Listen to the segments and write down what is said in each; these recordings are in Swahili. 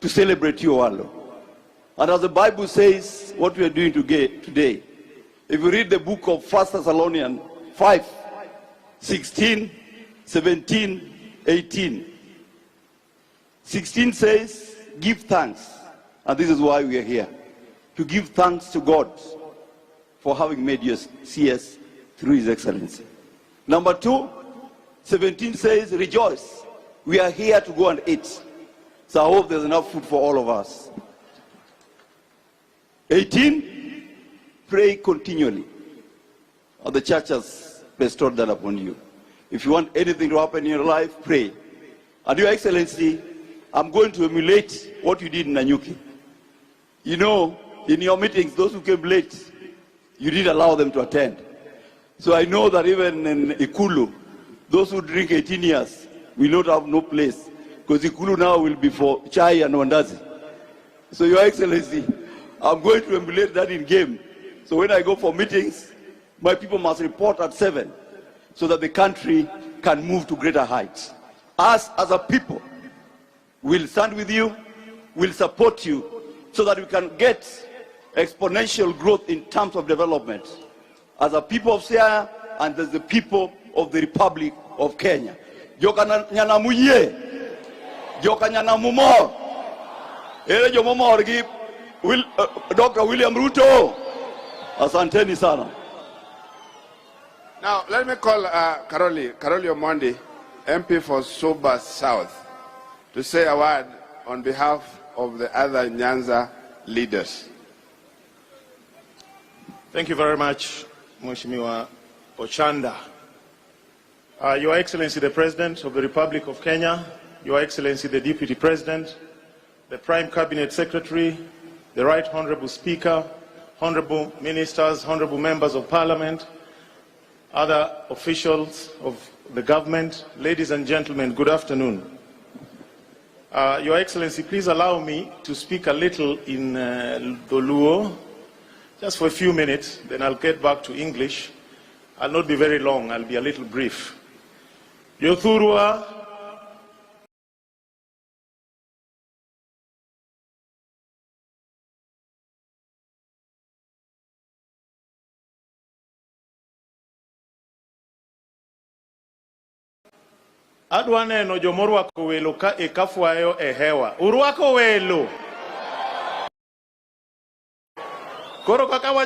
to celebrate you all. And as the Bible says, what we are doing today, if you read the book of 1 Thessalonians 5, 16, 17, 18. 16 says, give thanks. And this is why we are here. To give thanks to God for having made you see us through His Excellency. Number 2, 17 says, rejoice. We are here to go and eat. So I hope there's enough food for all of us. 18, pray continually. And the church has bestowed that upon you. If you want anything to happen in your life, pray. And Your Excellency, I'm going to emulate what you did in Nanyuki. You know, in your meetings, those who came late, you did allow them to attend. So I know that even in Ikulu, those who drink 18 years will not have no place, because Ikulu now will be for chai and wandazi. So Your Excellency, I'm going to emulate that in game. So when I go for meetings, my people must report at 7, so that the country can move to greater heights. Us as a people will stand with you, will support you, so that we can get exponential growth in terms of development. As a people of Siaya and as the people of the Republic of Kenya. Joka nyana muye, joka nyana mumor. Ere jo mumor gi Dr. William Ruto. Asanteni sana. Now, let me call Karoli Omondi, MP for Suba South, to say a word on behalf of the other Nyanza leaders. Thank you very much, Mheshimiwa Ochanda. Your Excellency, the President of the Republic of Kenya, Your Excellency, the Deputy President, the Prime Cabinet Secretary, the Right Honorable Speaker, Honorable Ministers, Honorable Members of Parliament, other officials of the government, ladies and gentlemen, good afternoon. Your Excellency, please allow me to speak a little in Luo, just for a few minutes, then I'll get back to English. I'll not be very long, I'll be a little brief. Yothurwa, adwa neno jomorwako welo ka ekafwayo e hewa. Urwako welo. Koro kaka wa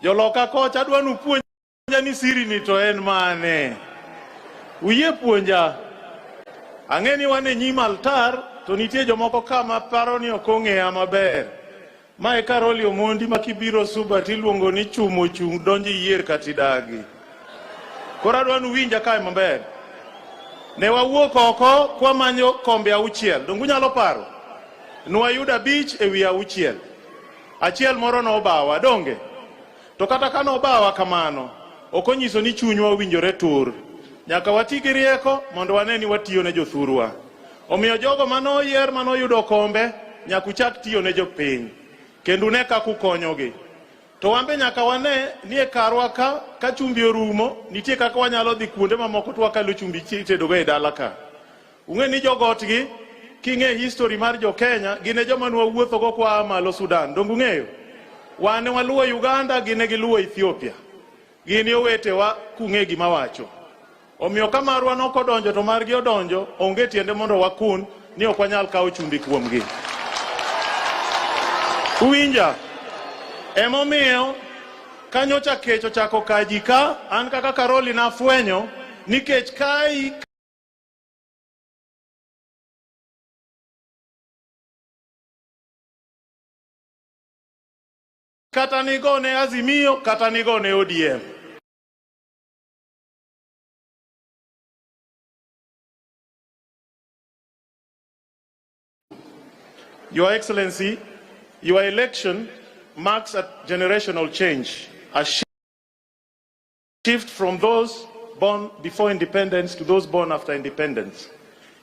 joloka kocha adwa nu puonja ni siri ni to en mane. Uye puonja. Ang'eni wane nyima altar to nitie jomoko kama paro ni okong'eya maber. Mae Karoli Omondi makibiro Suba tiluongo ni chumo chung donji yier katidagi. Koro adwa nu winja kae maber. Ne wawuok oko kwa manyo kombe auchiel. Dongu nyalo paro. Nwayuda beach e wi auchiel. Achiel moro no obawa donge. To kata kano obawa kamano, okonyiso ni chunywa winjore tur. Nyaka watigi rieko mondo waneni watiyo ne jothurwa. Omiyo jogo manoyier manoyudo kombe nyaka uchak tiyo ne jopiny. Kendo ne kaka ukonyogi. To wambe nyaka wane ni e karwa ka chumbi orumo, nitie kaka wanyalo dhi kuonde mamoko to wakalo chumbi tedogo e dala ka. Ung'e ni jogotgi king'e history mar jo Kenya gine joma nwa wuotho go kwa malo Sudan. Dongu ng'eyo? Wane waluwo Uganda gine giluwo Ethiopia. Gini owetewa kung'e gima wacho. Omiyo kamarwa nokodonjo to margi odonjo, onge tiende mondo wakun ni ok wanyal kawo chumbi kuomgi. Uwinja? Emomiyo kanyocha kecho chako kaji ka an kaka Karoli na fwenyo nikech kai kata nigone Azimio kata nigone ODM. Your Excellency, your election marks a generational change, a shift from those born before independence to those born after independence.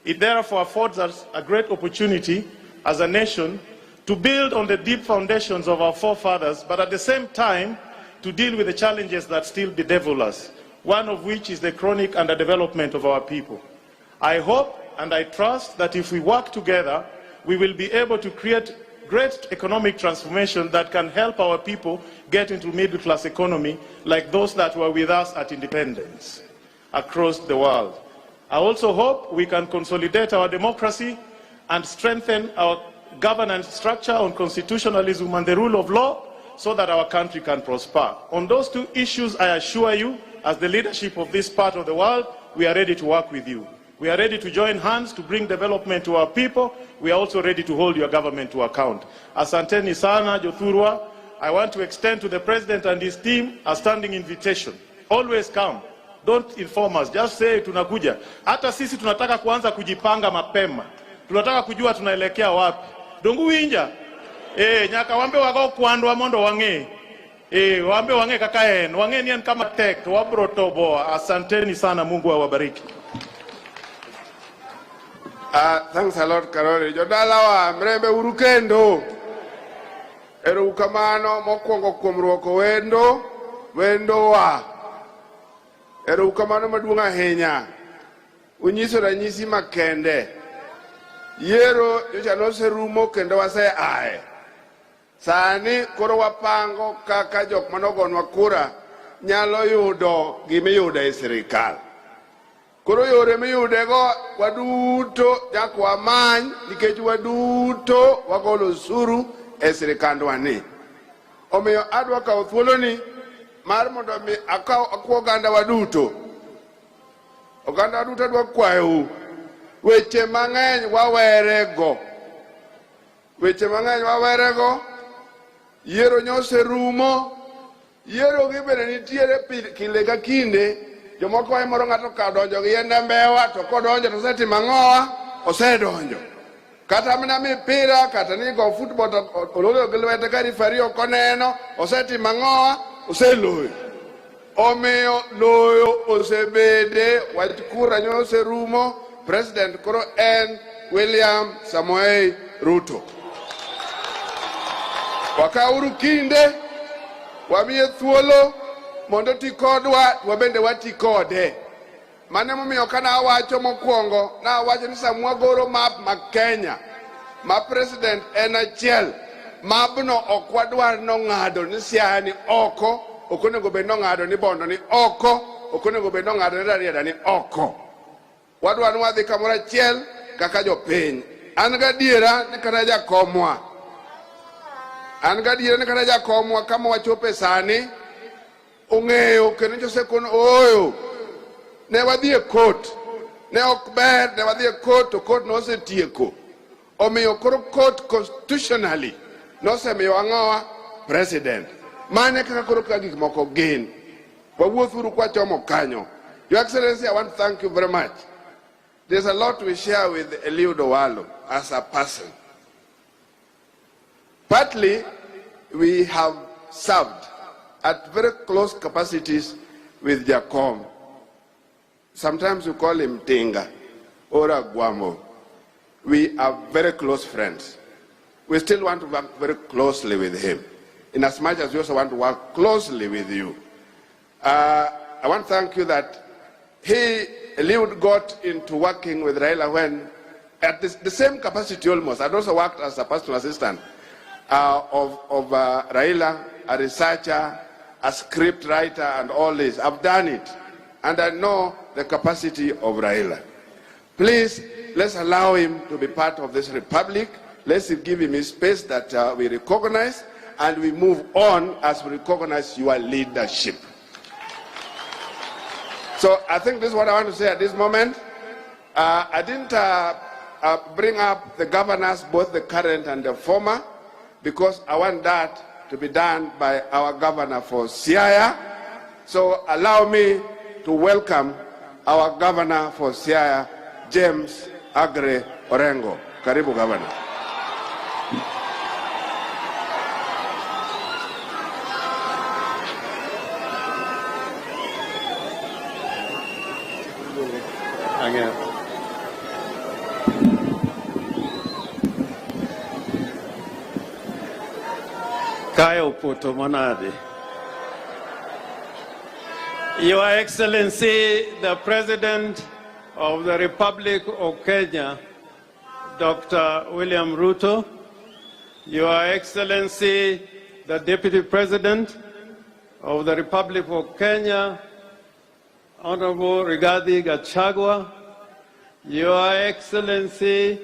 It therefore affords us a great opportunity as a nation to build on the deep foundations of our forefathers, but at the same time to deal with the challenges that still bedevil us, one of which is the chronic underdevelopment of our people. I hope and I trust that if we work together, we will be able to create great economic transformation that can help our people get into middle-class economy like those that were with us at independence across the world. I also hope we can consolidate our democracy and strengthen our governance structure on constitutionalism and the rule of law so that our country can prosper. On those two issues, I assure you, as the leadership of this part of the world, we are ready to work with you. We are ready to join hands to bring development to our people. We are also ready to hold your government to account. Asanteni sana, Jothurwa. I want to extend to the President and his team a standing invitation. Always come. Don't inform us. Just say tunakuja. Hata sisi tunataka kuanza kujipanga mapema. Tunataka kujua tunaelekea wapi. Dongu winja. Nyaka wambe wako kuandwa mondo wange. Wambe wange kakaen. Wange niyan kama tek. Wabrotobo. Asanteni sana, Mungu awabariki. Thanks a lot, Karoli. Jodalawa, mrembe urukendo. Eru ukamano, mokwongo kumruoko wendo wa. Eru ukamano maduonga henya. Unyiso ranyisi makende. Yero, yochano serumo kendo wase ae. Sani, koro wapango kaka jok manogon wakura, nyalo yudo gime yuda e sirikal. Koro yore miyudego waduto jak wamany nikech waduto wagolo osuru e sirikandwa ni. Omiyo adwa kawo thuoloni mar mondo mi akwo oganda waduto. Oganda waduto adwa kwayou weche mang'eny wawerego. Weche mang'eny wawerego. Yiero nyoserumo. Yiero gibende nitiere kinde ka kinde. Jomoko wae moro ng'ato ka donjo gi yende mbewa to kodonjo to setimo ang'owa osedonjo. Kata mana mipira kata ni go football to oloyo gi lwete ka referee ok oneno osetimo ang'owa oseloyo. Omiyo loyo osebede wach kura nyoserumo. President koro en William Samoei Ruto. Wakauru kinde wamiye thuolo mondo ti kodwa wabende wati kode. Mane momiyo kana awacho mokwongo na awacho ni samwa goro map ma Kenya ma president en achiel. Mapno ok wadwar nong'ado ni Siaya ni oko, ok onego bed nong'ado ni Bondo ni oko, ok onego bed nong'ado ni Rarieda ni oko. Wadwar ni wadhi kamoro achiel kaka jopiny. An gadiera ni kata jakomwa. An gadiera ni kata jakomwa kama wachope sani ong'eyo kendo josekon oyo ne wadhi e court. Ne ok ber ne wadhi e court to court nosetieko. Omiyo koro court constitutionally nosemiyo ang'owa president. Mane kaka koro ka gik moko gin. Wawuothuru kwachomo kanyo. Your Excellency, I want to thank you very much. There's a lot we share with Eliud Owalo as a person. Partly, we have served at very close capacities with Jacom. Sometimes we call him Tinga or Aguamo. We are very close friends. We still want to work very closely with him, in as much as we also want to work closely with you. I want to thank you that Eliud got into working with Raila when, at the same capacity almost. I'd also worked as a personal assistant of Raila, a researcher, a script writer, and all this. I've done it, and I know the capacity of Raila. Please, let's allow him to be part of this republic. Let's give him his space that we recognize, and we move on as we recognize your leadership. So I think this is what I want to say at this moment. I didn't bring up the governors, both the current and the former, because I want that to be done by our governor for Siaya. So allow me to welcome our governor for Siaya, James Agre Orengo. Karibu, Governor. Kayo Puto Monade. Your Excellency, the President of the Republic of Kenya, Dr. William Ruto, Your Excellency, the Deputy President of the Republic of Kenya, Honorable Rigathi Gachagua, Your Excellency,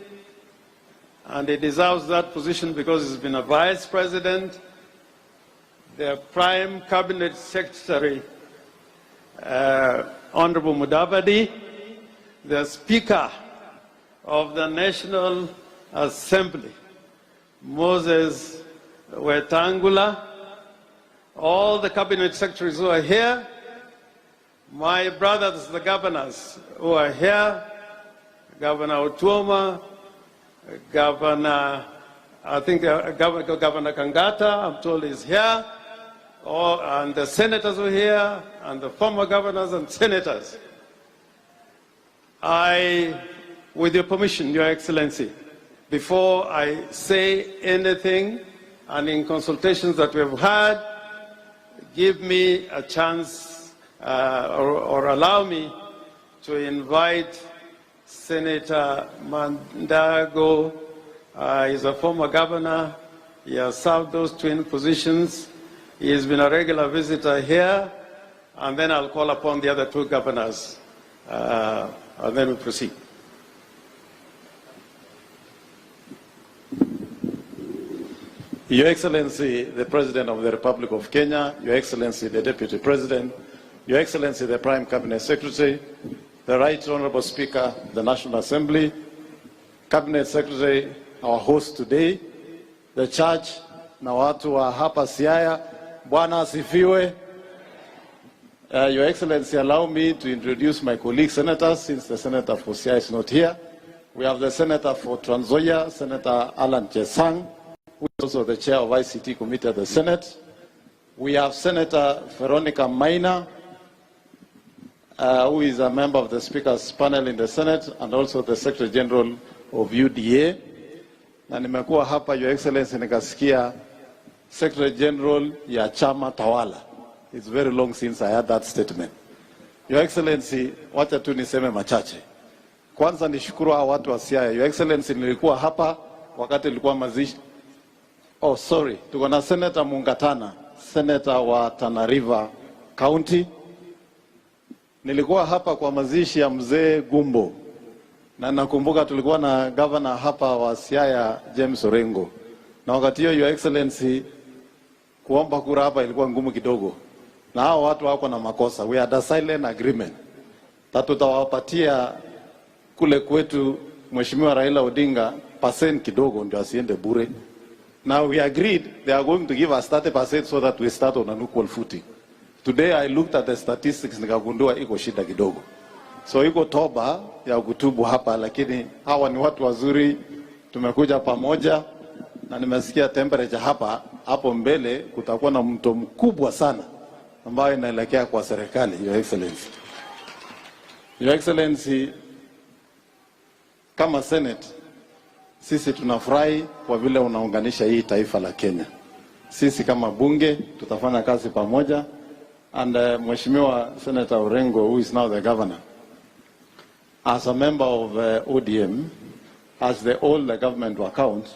and he deserves that position because he's been a Vice President, the Prime Cabinet Secretary, Honorable Mudavadi, the Speaker of the National Assembly, Moses Wetangula, all the Cabinet Secretaries who are here, my brothers, the governors who are here, Governor Unachoma, Governor Kangata, I'm told is here, and the senators who are here, and the former governors and senators. With your permission, Your Excellency, before I say anything, and in consultations that we've had, give me a chance or allow me to invite Senator Mandago. He's a former governor. He has served those twin positions. He has been a regular visitor here. And then I'll call upon the other two governors. And then we'll proceed. Your Excellency, the President of the Republic of Kenya, Your Excellency, the Deputy President, Your Excellency, the Prime Cabinet Secretary, the Right Honorable Speaker, the National Assembly, Cabinet Secretary, our host today, the church, na watu wa hapa Siaya, Bwana asifiwe. Your Excellency, allow me to introduce my colleague senators, since the Senator for Siaya is not here. We have the Senator for Trans Nzoia, Senator Alan Chesang, who is also the Chair of ICT Committee at the Senate. We have Senator Veronica Maina, who is a member of the Speaker's panel in the Senate, and also the Secretary General of UDA. Na nimekuwa hapa, Your Excellency, nikasikia Secretary General ya chama tawala. It's very long since I had that statement. Your Excellency, wacha tu niseme machache. Kwanza nishukuru hao watu wa Siaya. Your Excellency, nilikuwa hapa wakati nilikuwa mazishi. Oh, sorry. Tuko na Senator Mungatana, Senator wa Tana River County. Nilikuwa hapa kwa mazishi ya mzee Gumbo. Na nakumbuka tulikuwa na governor hapa wa Siaya, James Orengo. Na wakati hiyo, Your Excellency, kuomba kura hapa ilikuwa ngumu kidogo. Na hao watu wako na makosa. We had a silent agreement. Tutawapatia kule kwetu Mheshimiwa Raila Odinga % kidogo ndio asiende bure. Now we agreed they are going to give us 30% so that we start on an equal footing. Today I looked at the statistics nikagundua iko shida kidogo. So iko toba ya kutubu hapa, lakini hawa ni watu wazuri, tumekuja pamoja na nimesikia temperature hapa hapo mbele kutakuwa na mto mkubwa sana ambayo inaelekea kwa serikali. Your Excellency, Your Excellency, kama Senate sisi tunafurahi kwa vile unaunganisha hii taifa la Kenya. Sisi kama bunge tutafanya kazi pamoja, and Mheshimiwa Senator Orengo, who is now the governor, as a member of ODM, as they hold the government to account,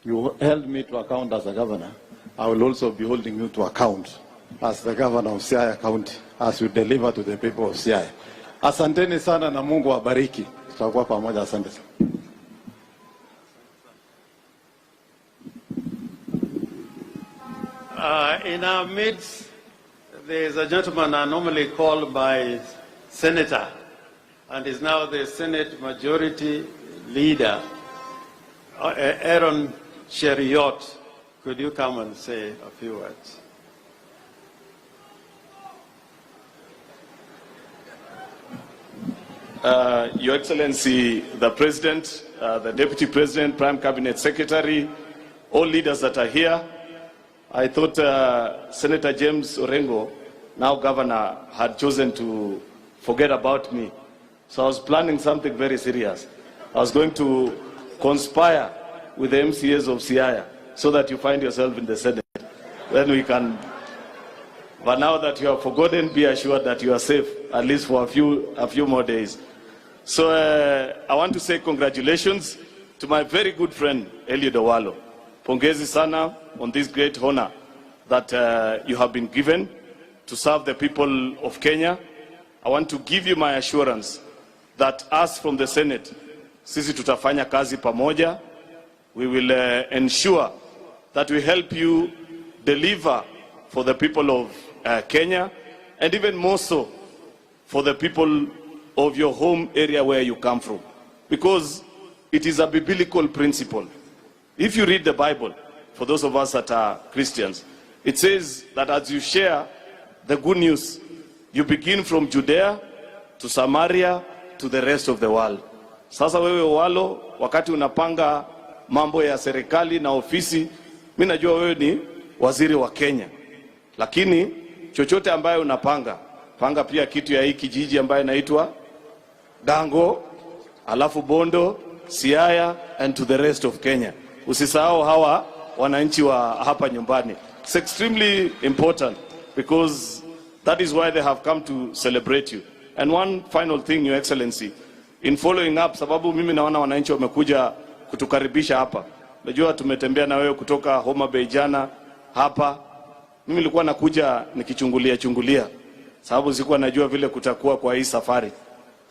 you held me to account as a governor. I will also be holding you to account as the governor of Siaya County, as you deliver to the people of Siaya. Asanteni sana na Mungu awabariki. Tutakuwa pamoja. Asante sana. In our midst, there is a gentleman I normally call by Senator, and is now the Senate Majority Leader, Aaron Cheriot. Could you come and say a few words? Your Excellency, the President, the Deputy President, Prime Cabinet Secretary, all leaders that are here, I thought Senator James Orengo, now Governor, had chosen to forget about me. So I was planning something very serious. I was going to conspire with the MCAs of Siaya so that you find yourself in the Senate. Then we can. But now that you have forgotten, be assured that you are safe, at least for a few more days. So I want to say congratulations to my very good friend, Eliud Owalo. Pongezi sana on this great honor that you have been given to serve the people of Kenya. I want to give you my assurance that us from the Senate, sisi tutafanya kazi pamoja. We will ensure that we help you deliver for the people of Kenya, and even more so for the people of your home area where you come from. Because it is a biblical principle. If you read the Bible, for those of us that are Christians, it says that as you share the good news, you begin from Judea to Samaria to the rest of the world. Sasa wewe Owalo, wakati unapanga mambo ya serikali na ofisi, mimi najua wewe ni waziri wa Kenya. Lakini chochote ambayo unapanga, panga pia kitu ya hii kijiji ambayo inaitwa Dango, alafu Bondo, Siaya and to the rest of Kenya. Usisahau hawa wananchi wa hapa nyumbani. It's extremely important because that is why they have come to celebrate you. And one final thing, Your Excellency, in following up, sababu mimi naona wananchi wamekuja kutukaribisha hapa. Najua tumetembea na wewe kutoka Homabay jana hapa. Mimi nilikuwa nakuja nikichungulia sababu sikuwa najua vile kutakuwa kwa hii safari.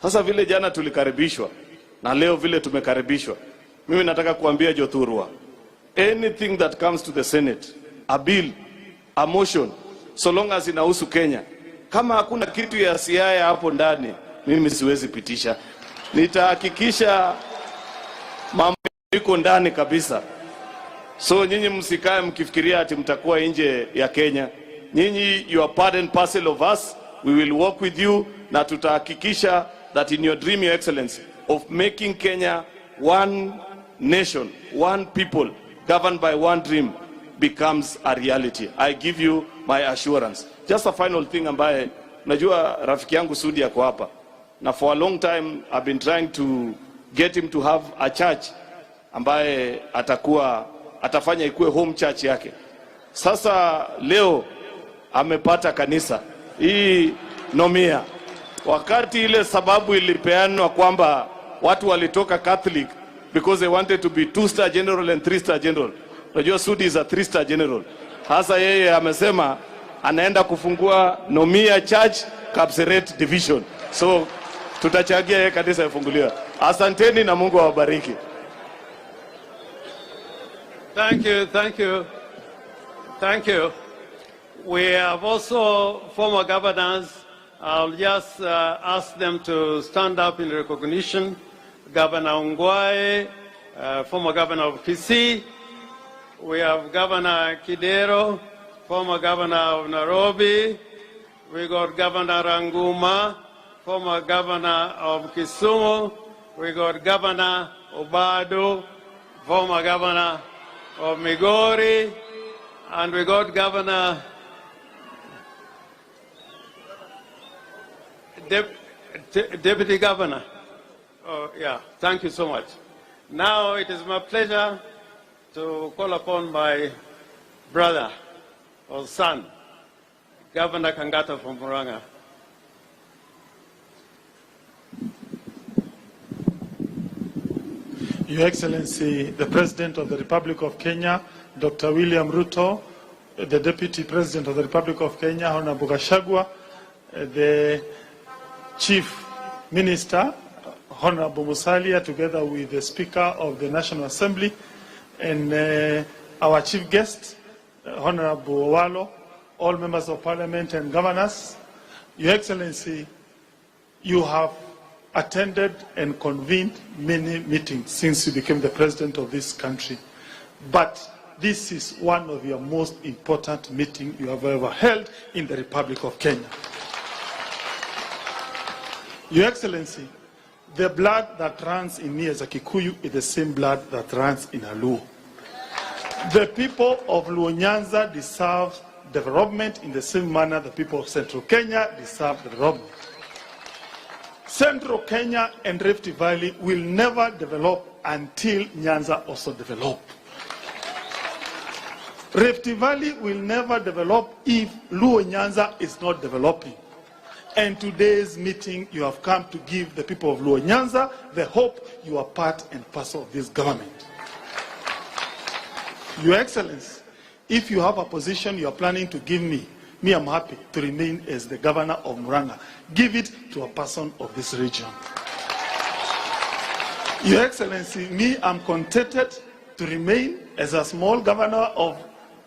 Sasa vile jana tulikaribishwa na leo vile tumekaribishwa, mimi nataka kuambia Jothurwa, anything that comes to the Senate, a bill, a motion, so long as inahusu Kenya, kama hakuna kitu ya Siaya hapo ndani, mimi siwezi pitisha. Nitahakikisha mambo iko ndani kabisa. So nyinyi msikae mkifikiria ati mtakuwa nje ya Kenya. Nyinyi, you are part and parcel of us. We will work with you na tutahakikisha that in your dream, Your Excellency, of making Kenya one nation, one people, governed by one dream, becomes a reality. I give you my assurance. Just a final thing ambaye, najua rafiki yangu Sudi yako hapa. Na for a long time, I've been trying to get him to have a church ambaye atafanya ikuwe home church yake. Sasa leo amepata kanisa hii Nomia. Wakati ile sababu ilipeanwa kwamba watu walitoka Catholic because they wanted to be 2-star general and 3-star general. Unajua Sudi is a 3-star general. Hasa yeye amesema anaenda kufungua Nomia Church Kapseret Division. So tutachangia yeye kanisa ifunguliwe. Asanteni na Mungu awabariki. Thank you, thank you, thank you. We have also former governors. I'll just ask them to stand up in recognition. Governor Ongwae, former governor of Kisii. We have Governor Kidero, former governor of Nairobi. We got Governor Ranguma, former governor of Kisumu. We got Governor Obado, former governor of Migori, and we got Governor Deputy Governor. Oh, yeah, thank you so much. Now it is my pleasure to call upon my brother or son, Governor Kangata from Murang'a. Your Excellency, the President of the Republic of Kenya, Dr. William Ruto, the Deputy President of the Republic of Kenya, Honorable Gachagua, the Chief Minister, Honorable Musalia, together with the Speaker of the National Assembly, and our Chief Guest, Honorable Owalo, all members of Parliament and governors. Your Excellency, you have attended and convened many meetings since you became the President of this country. But this is one of your most important meetings you have ever held in the Republic of Kenya. Your Excellency, the blood that runs in me as a Kikuyu is the same blood that runs in a Luo. The people of Luo Nyanza deserve development in the same manner the people of Central Kenya deserve development. Central Kenya and Rift Valley will never develop until Nyanza also develop. Rift Valley will never develop if Luo Nyanza is not developing. And today's meeting, you have come to give the people of Luo Nyanza the hope you are part and parcel of this government. Your Excellency, if you have a position you are planning to give me, I'm happy to remain as the governor of Murang'a. Give it to a person of this region. Your Excellency, I'm contented to remain as a small governor of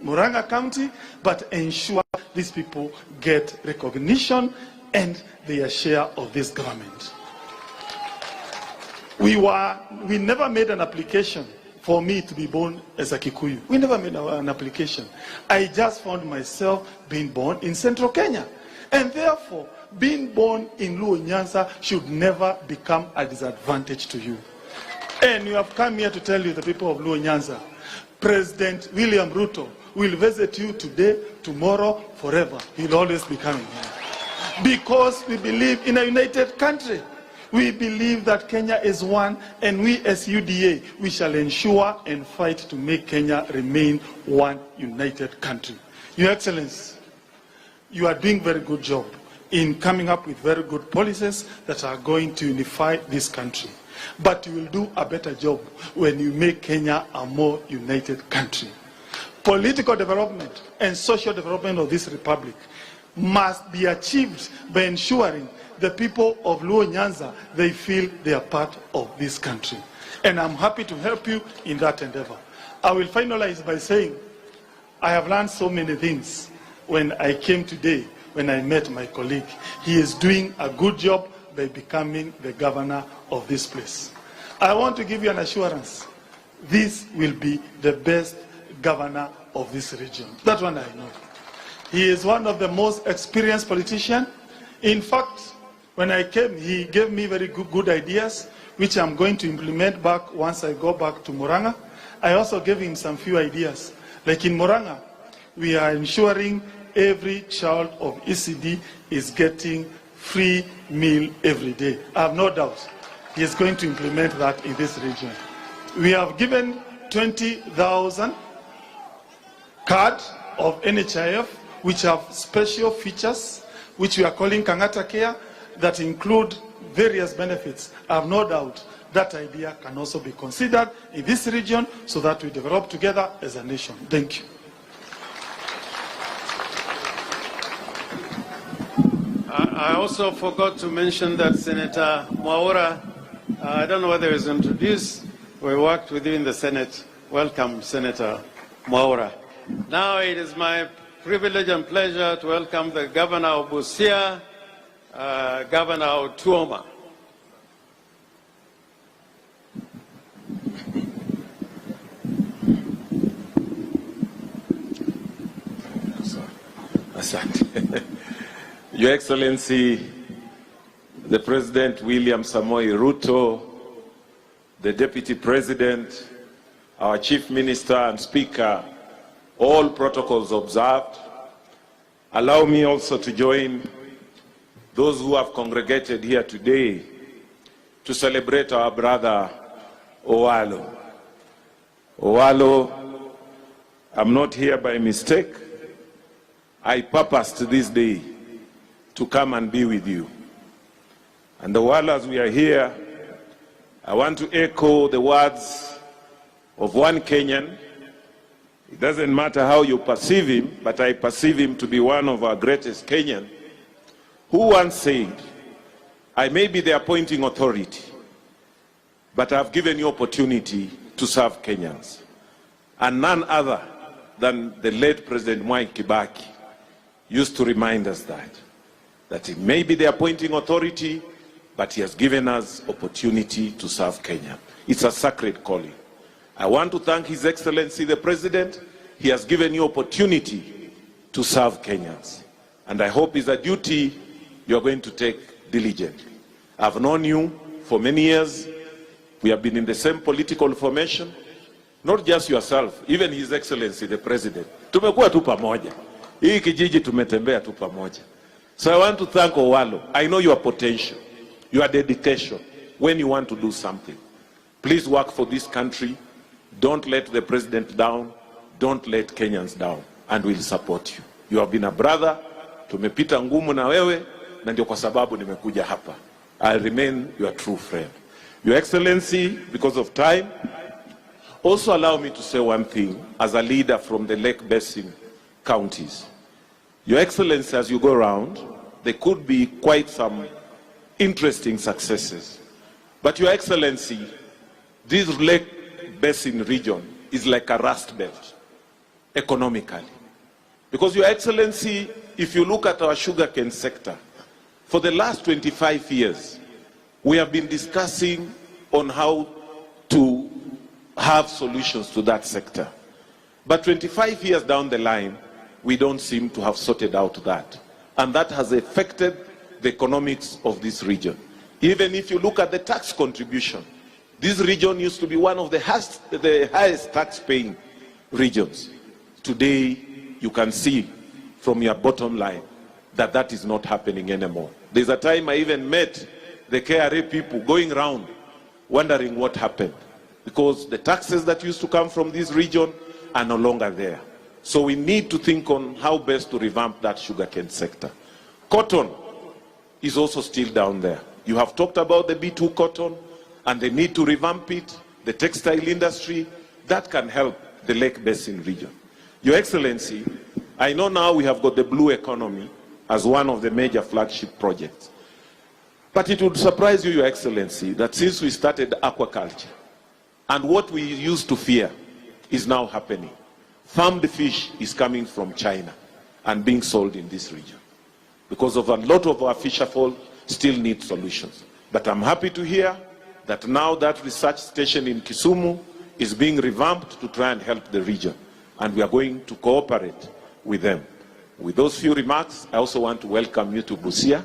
Murang'a County, but ensure these people get recognition and their share of this government. We never made an application for me to be born as a Kikuyu. We never made an application. I just found myself being born in central Kenya. And therefore, being born in Luo Nyanza should never become a disadvantage to you. And you have come here to tell you, the people of Luo Nyanza, President William Ruto will visit you today, tomorrow, forever. He'll always be coming here. Because we believe in a united country. We believe that Kenya is one, and we as UDA, we shall ensure and fight to make Kenya remain one united country. Your Excellency, you are doing a very good job in coming up with very good policies that are going to unify this country. But you will do a better job when you make Kenya a more united country. Political development and social development of this republic must be achieved by ensuring the people of Luo Nyanza, they feel they are part of this country. And I'm happy to help you in that endeavor. I will finalize by saying, I have learned so many things when I came today, when I met my colleague. He is doing a good job by becoming the governor of this place. I want to give you an assurance. This will be the best governor of this region. That one I know. He is one of the most experienced politicians. In fact, when I came, he gave me very good ideas, which I'm going to implement back once I go back to Murang'a. I also gave him some few ideas. Like in Murang'a, we are ensuring every child of ECD is getting free meal every day. I have no doubt he is going to implement that in this region. We have given 20,000 cards of NHIF, which have special features, which we are calling Kangata Care, that include various benefits. I have no doubt that idea can also be considered in this region so that we develop together as a nation. Thank you. I also forgot to mention that Senator Mwaura, I don't know whether he was introduced, we worked with you in the Senate. Welcome, Senator Mwaura. Now it is my privilege and pleasure to welcome the Governor of Busia, Governor Unachoma. Your Excellency, the President William Samoei Ruto, the Deputy President, our Chief Minister and Speaker, all protocols observed. Allow me also to join those who have congregated here today to celebrate our brother Owalo. Owalo, I'm not here by mistake. I purposed this day to come and be with you. And Owalo, as we are here, I want to echo the words of one Kenyan. It doesn't matter how you perceive him, but I perceive him to be one of our greatest Kenyans, who once said, I may be the appointing authority, but I've given you opportunity to serve Kenyans. And none other than the late President Mwai Kibaki used to remind us that he may be the appointing authority, but he has given us opportunity to serve Kenya. It's a sacred calling. I want to thank His Excellency the President. He has given you opportunity to serve Kenyans. And I hope it's a duty you are going to take diligently. I've known you for many years. We have been in the same political formation. Not just yourself, even His Excellency the President. Tumekuwa tu pamoja. Hii kijiji tumetembea tu pamoja. So I want to thank Owalo. I know your potential, your dedication when you want to do something. Please work for this country. Don't let the President down. Don't let Kenyans down. And we'll support you. You have been a brother. Tumepita ngumu na wewe. na ndio kwa sababu nimekuja hapa. I remain your true friend. Your Excellency, because of time, also allow me to say one thing as a leader from the Lake Basin counties. Your Excellency, as you go around, there could be quite some interesting successes. But Your Excellency, this Lake Basin region is like a rust belt economically. Because Your Excellency, if you look at our sugarcane sector, for the last 25 years, we have been discussing on how to have solutions to that sector. But 25 years down the line, we don't seem to have sorted out that. And that has affected the economics of this region. Even if you look at the tax contribution, this region used to be one of the highest tax-paying regions. Today, you can see from your bottom line that that is not happening anymore. There's a time I even met the KRA people going around wondering what happened, because the taxes that used to come from this region are no longer there. So we need to think on how best to revamp that sugarcane sector. Cotton is also still down there. You have talked about the B2 cotton and the need to revamp it, the textile industry. That can help the Lake Basin region. Your Excellency, I know now we have got the blue economy as one of the major flagship projects. But it would surprise you, Your Excellency, that since we started aquaculture, and what we used to fear is now happening. Farmed fish is coming from China and being sold in this region, because of a lot of our fisherfolk still need solutions. But I'm happy to hear that now that research station in Kisumu is being revamped to try and help the region, and we are going to cooperate with them. With those few remarks, I also want to welcome you to Busia.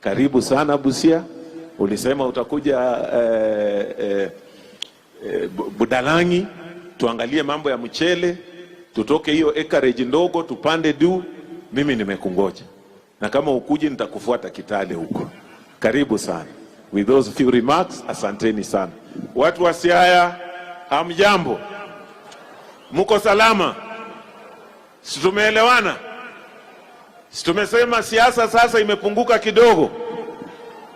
Karibu sana Busia. Ulisema utakuja Budalangi, tuangalie mambo ya mchele, tutoke hiyo acreage ndogo tupande juu. Mimi nimekungoja, na kama ukuji nitakufuata Kitale huko. Karibu sana. With those few remarks, asanteni sana. Watu wa Siaya, hamjambo? Muko salama? Situmeelewana? Situmesema siasa sasa imepunguka kidogo.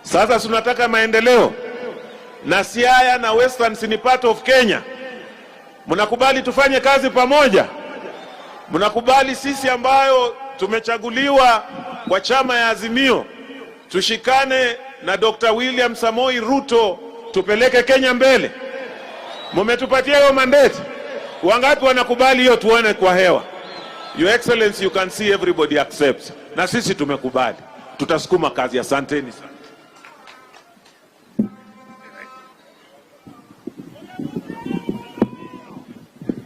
Sasa tunataka maendeleo. Na Siaya na Western ni part of Kenya. Mnakubali tufanye kazi pamoja? Mnakubali sisi ambayo tumechaguliwa kwa chama ya Azimio tushikane na Dr. William Samoei Ruto tupeleke Kenya mbele? Mumetupatia hiyo mandate. Wangapi wanakubali hiyo? Tuone kwa hewa. Your Excellency, you can see everybody accepts. Na sisi tumekubali. Tutasukuma kazi. Asanteni sana.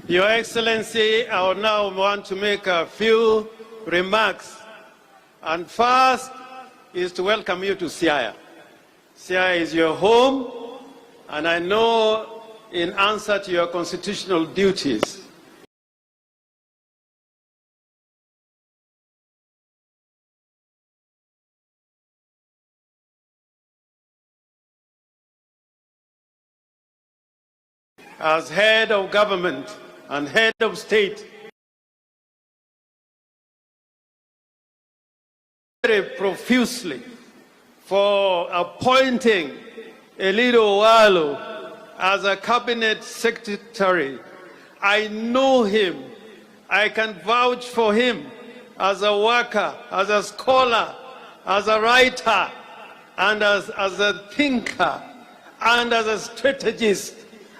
Your Excellency, I would now want to make a few remarks. And first is to welcome you to Siaya. Siaya is your home, and I know in answer to your constitutional duties, as head of government and head of state, very profusely for appointing Elido Walo as a cabinet secretary. I know him. I can vouch for him as a worker, as a scholar, as a writer, and as a thinker, and as a strategist.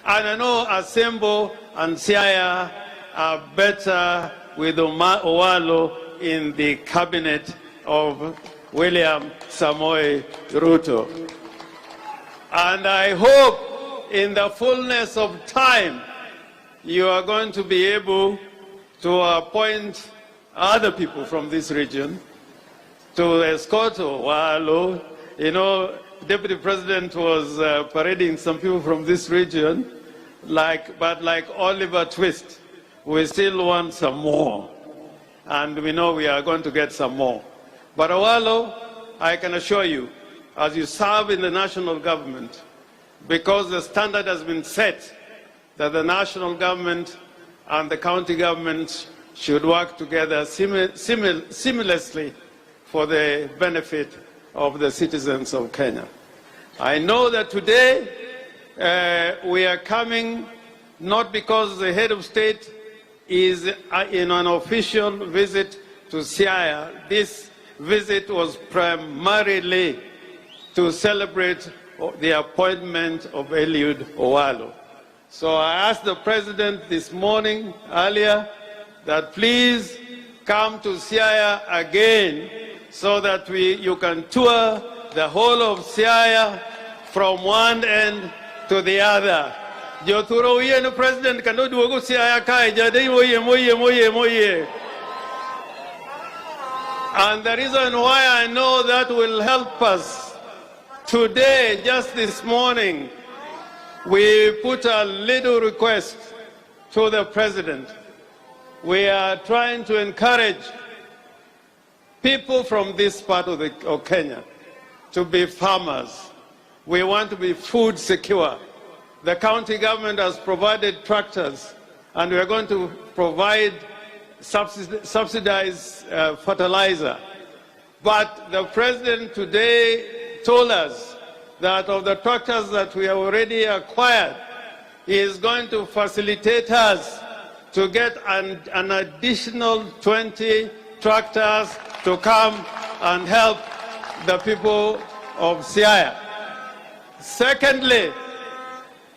And I know Asembo and Siaya are better with Owalo in the cabinet of William Samoei Ruto. And I hope in the fullness of time you are going to be able to appoint other people from this region to escort Owalo. You know, Deputy President was parading some people from this region, but like Oliver Twist, we still want some more. And we know we are going to get some more. But Owalo, I can assure you, as you serve in the national government, because the standard has been set that the national government and the county government should work together seamlessly for the benefit of the citizens of Kenya. I know that today we are coming not because the head of state is in an official visit to Siaya. This visit was primarily to celebrate the appointment of Eliud Owalo. So I asked the president this morning, earlier, that please come to Siaya again so that you can tour the whole of Siaya from one end to the other. Joturo uye no president kano duogo Siaya kai jadei moye. And the reason why I know that will help us today, just this morning, we put a little request to the president. We are trying to encourage people from this part of Kenya to be farmers. We want to be food secure. The county government has provided tractors, and we are going to provide subsidized fertilizer. But the president today told us that of the tractors that we have already acquired, he is going to facilitate us to get an additional 20 tractors to come and help the people of Siaya. Secondly,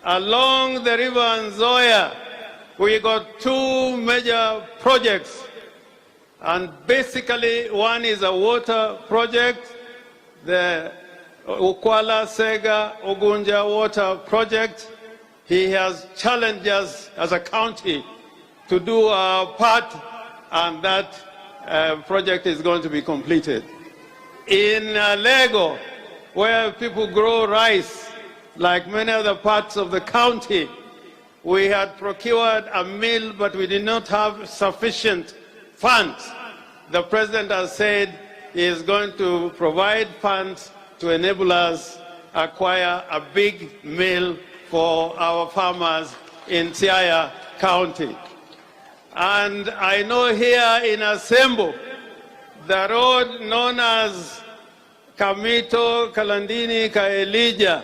along the river Nzoia, we got two major projects. And basically, one is a water project, the Ukwala Sega Ogunja water project. He has challenged us as a county to do our part, and that project is going to be completed. In Lego, where people grow rice, like many other parts of the county, we had procured a mill, but we did not have sufficient funds. The president has said he is going to provide funds to enable us acquire a big mill for our farmers in Siaya County. And I know here in Asembo, the road known as Kamito, Kalandini, Kaelija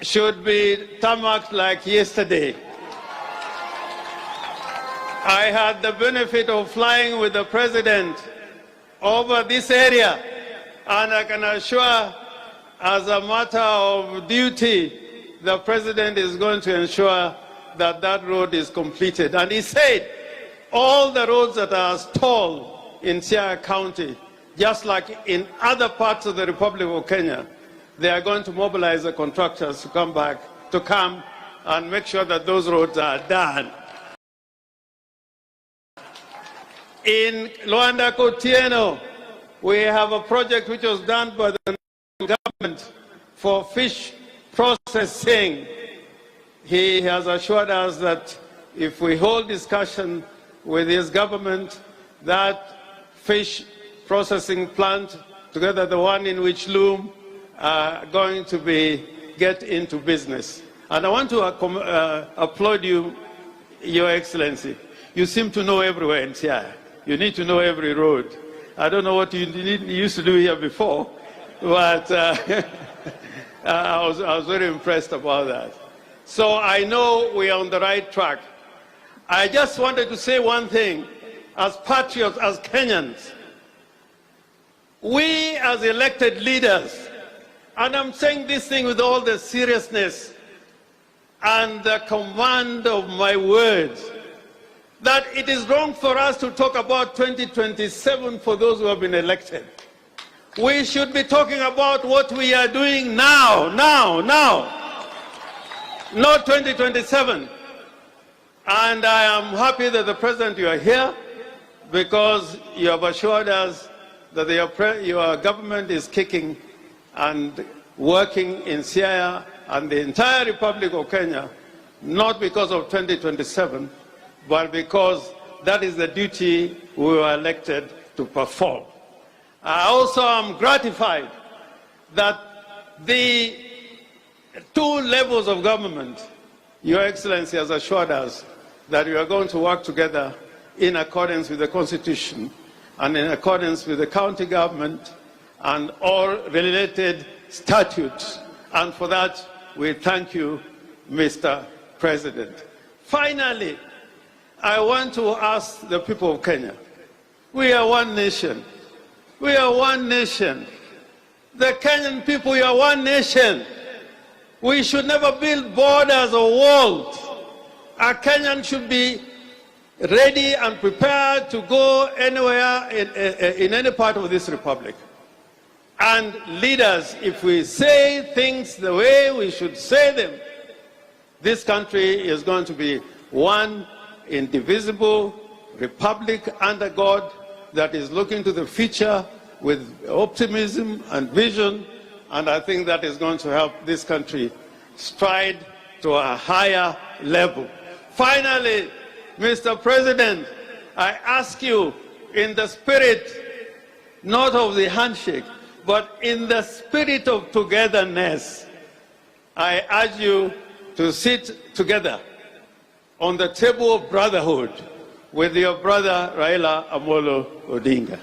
should be tarmacked like yesterday. I had the benefit of flying with the president over this area, and I can assure, as a matter of duty, the president is going to ensure that that road is completed. And he said, all the roads that are stalled in Siaya County, just like in other parts of the Republic of Kenya, they are going to mobilize the contractors to come and make sure that those roads are done. In Luanda Kotieno, we have a project which was done by the government for fish processing. He has assured us that if we hold discussion with his government, that fish processing plant, together the one in which Loom, are going to get into business. And I want to applaud you, Your Excellency. You seem to know everywhere in Siaya. You need to know every road. I don't know what you used to do here before, but I was very impressed about that. So I know we are on the right track. I just wanted to say one thing. As patriots, as Kenyans, we as elected leaders, and I'm saying this thing with all the seriousness and the command of my words, that it is wrong for us to talk about 2027 for those who have been elected. We should be talking about what we are doing now, not 2027. And I am happy that the President, you are here, because you have assured us that your government is kicking and working in Siaya and the entire Republic of Kenya, not because of 2027, but because that is the duty we were elected to perform. I also am gratified that the two levels of government, Your Excellency has assured us that we are going to work together in accordance with the Constitution and in accordance with the county government and all related statutes. And for that, we thank you, Mr. President. Finally, I want to ask the people of Kenya, we are one nation. We are one nation. The Kenyan people, we are one nation. We should never build borders or walls. A Kenyan should be ready and prepared to go anywhere in any part of this republic. And leaders, if we say things the way we should say them, this country is going to be one indivisible republic under God that is looking to the future with optimism and vision, and I think that is going to help this country stride to a higher level. Finally, Mr. President, I ask you, in the spirit not of the handshake, but in the spirit of togetherness, I urge you to sit together on the table of brotherhood with your brother Raila Amolo Odinga.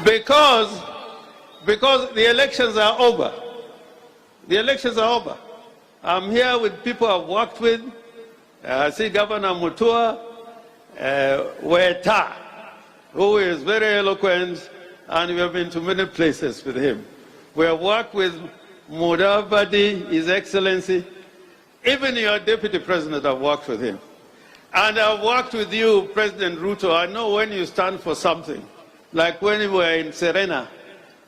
Because the elections are over. The elections are over. I'm here with people I've worked with. I see Governor Mutua Weta, who is very eloquent, and we have been to many places with him. We have worked with Mudavadi, His Excellency. Even your Deputy President, I've worked with him. And I've worked with you, President Ruto. I know when you stand for something. Like when we were in Serena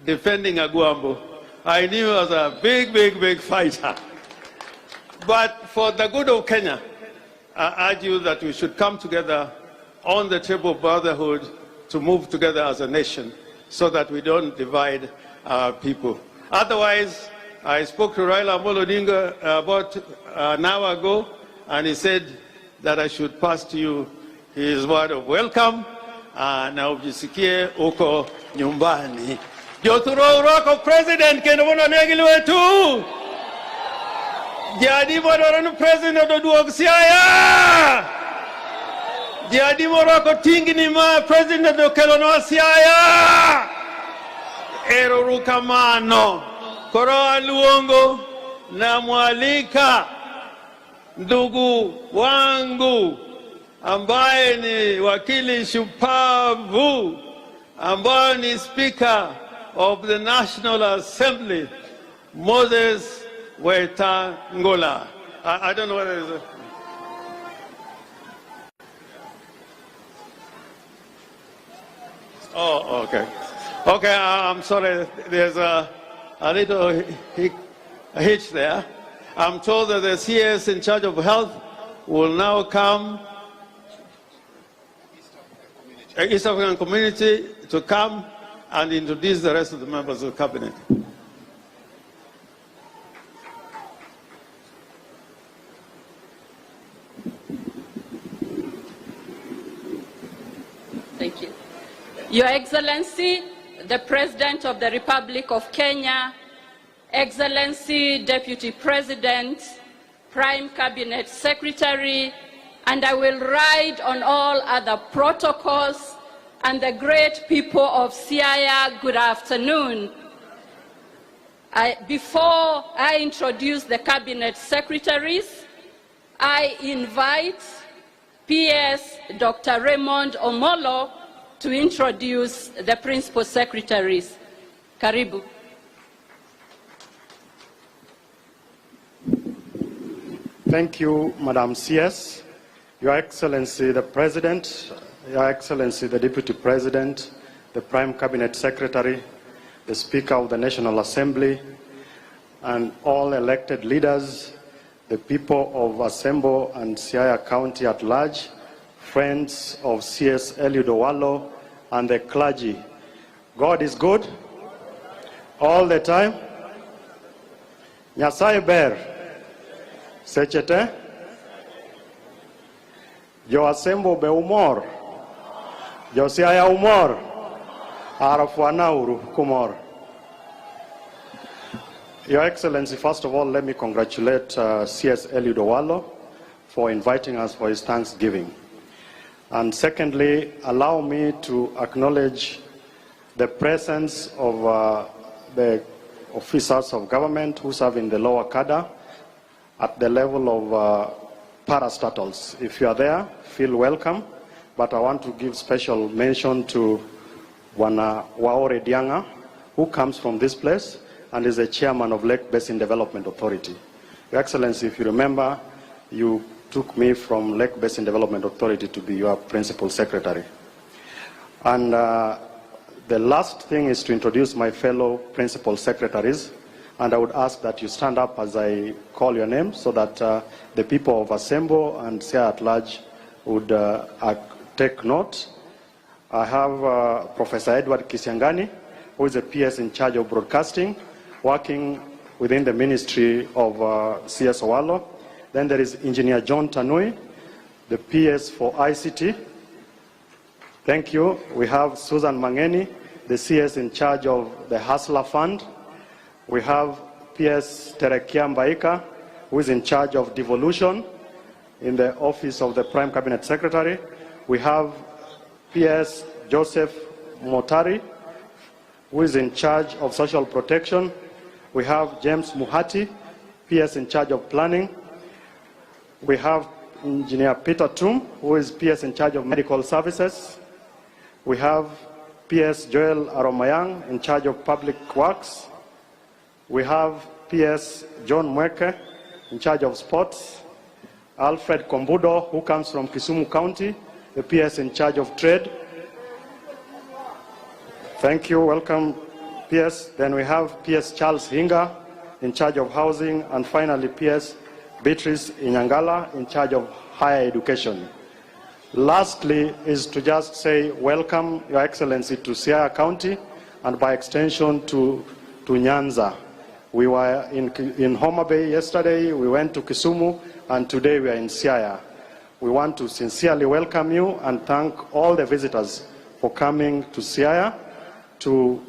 defending Aguambo, I knew you was a big fighter. But for the good of Kenya, I urge you that we should come together on the table of brotherhood to move together as a nation so that we don't divide our people. Otherwise, I spoke to Raila Amolo Odinga about an hour ago, and he said that I should pass to you his word of welcome. Na ujisikie uko nyumbani. Joturo uroko president kendo mwana negili wetu. Jadi mwana president oduog Siaya. Jadi moroko tingi ni ma president okelo no Siaya. Ero rukamano. Koro aluongo na mwalika ndugu wangu ambaye ni wakili shupavu, ambaye ni Speaker of the National Assembly, Moses Wetangula. I don't know what it is. Oh, okay. Okay, I'm sorry. There's a little hitch there. I'm told that the CS in charge of health will now come, East African community, to come and introduce the rest of the members of the cabinet. Thank you. Your Excellency, the President of the Republic of Kenya, Excellency Deputy President, Prime Cabinet Secretary, and I will ride on all other protocols, and the great people of Siaya, good afternoon. Before I introduce the Cabinet Secretaries, I invite PS Dr. Raymond Omolo to introduce the Principal Secretaries. Karibu. Thank you, Madam CS, Your Excellency the President, Your Excellency the Deputy President, the Prime Cabinet Secretary, the Speaker of the National Assembly, and all elected leaders, the people of Asembo and Siaya County at large, friends of CS Eliud Owalo, and the clergy. God is good all the time. Nyasaye ber. Sechete, Jo Asembo be umor, Jo Siaya umor, Arafuana uru kumor. Your Excellency, first of all, let me congratulate CS Eliud Owalo for inviting us for his Thanksgiving. And secondly, allow me to acknowledge the presence of the officers of government who serve in the lower cadre at the level of parastatals. If you are there, feel welcome. But I want to give special mention to Wana Waore Dianga, who comes from this place and is the chairman of Lake Basin Development Authority. Your Excellency, if you remember, you took me from Lake Basin Development Authority to be your principal secretary. And the last thing is to introduce my fellow principal secretaries, and I would ask that you stand up as I call your name so that the people of Asembo and Siaya at large would take note. I have Professor Edward Kisiangani, who is a PS in charge of broadcasting, working within the Ministry of CS Owalo. Then there is Engineer John Tanui, the PS for ICT. Thank you. We have Susan Mangeni, the CS in charge of the Hustler Fund. We have PS Terekia Mbaika, who is in charge of devolution in the office of the Prime Cabinet Secretary. We have PS Joseph Motari, who is in charge of social protection. We have James Muhati, PS in charge of planning. We have Engineer Peter Tum, who is PS in charge of medical services. We have PS Joel Aromayang, in charge of public works. We have PS John Mweke, in charge of sports. Alfred Kombudo, who comes from Kisumu County, the PS in charge of trade. Thank you, welcome PS. Then we have PS Charles Hinga, in charge of housing. And finally, PS Beatrice Inyangala, in charge of higher education. Lastly is to just say welcome, Your Excellency, to Siaya County, and by extension to Nyanza. We were in Homa Bay yesterday, we went to Kisumu, and today we are in Siaya. We want to sincerely welcome you and thank all the visitors for coming to Siaya to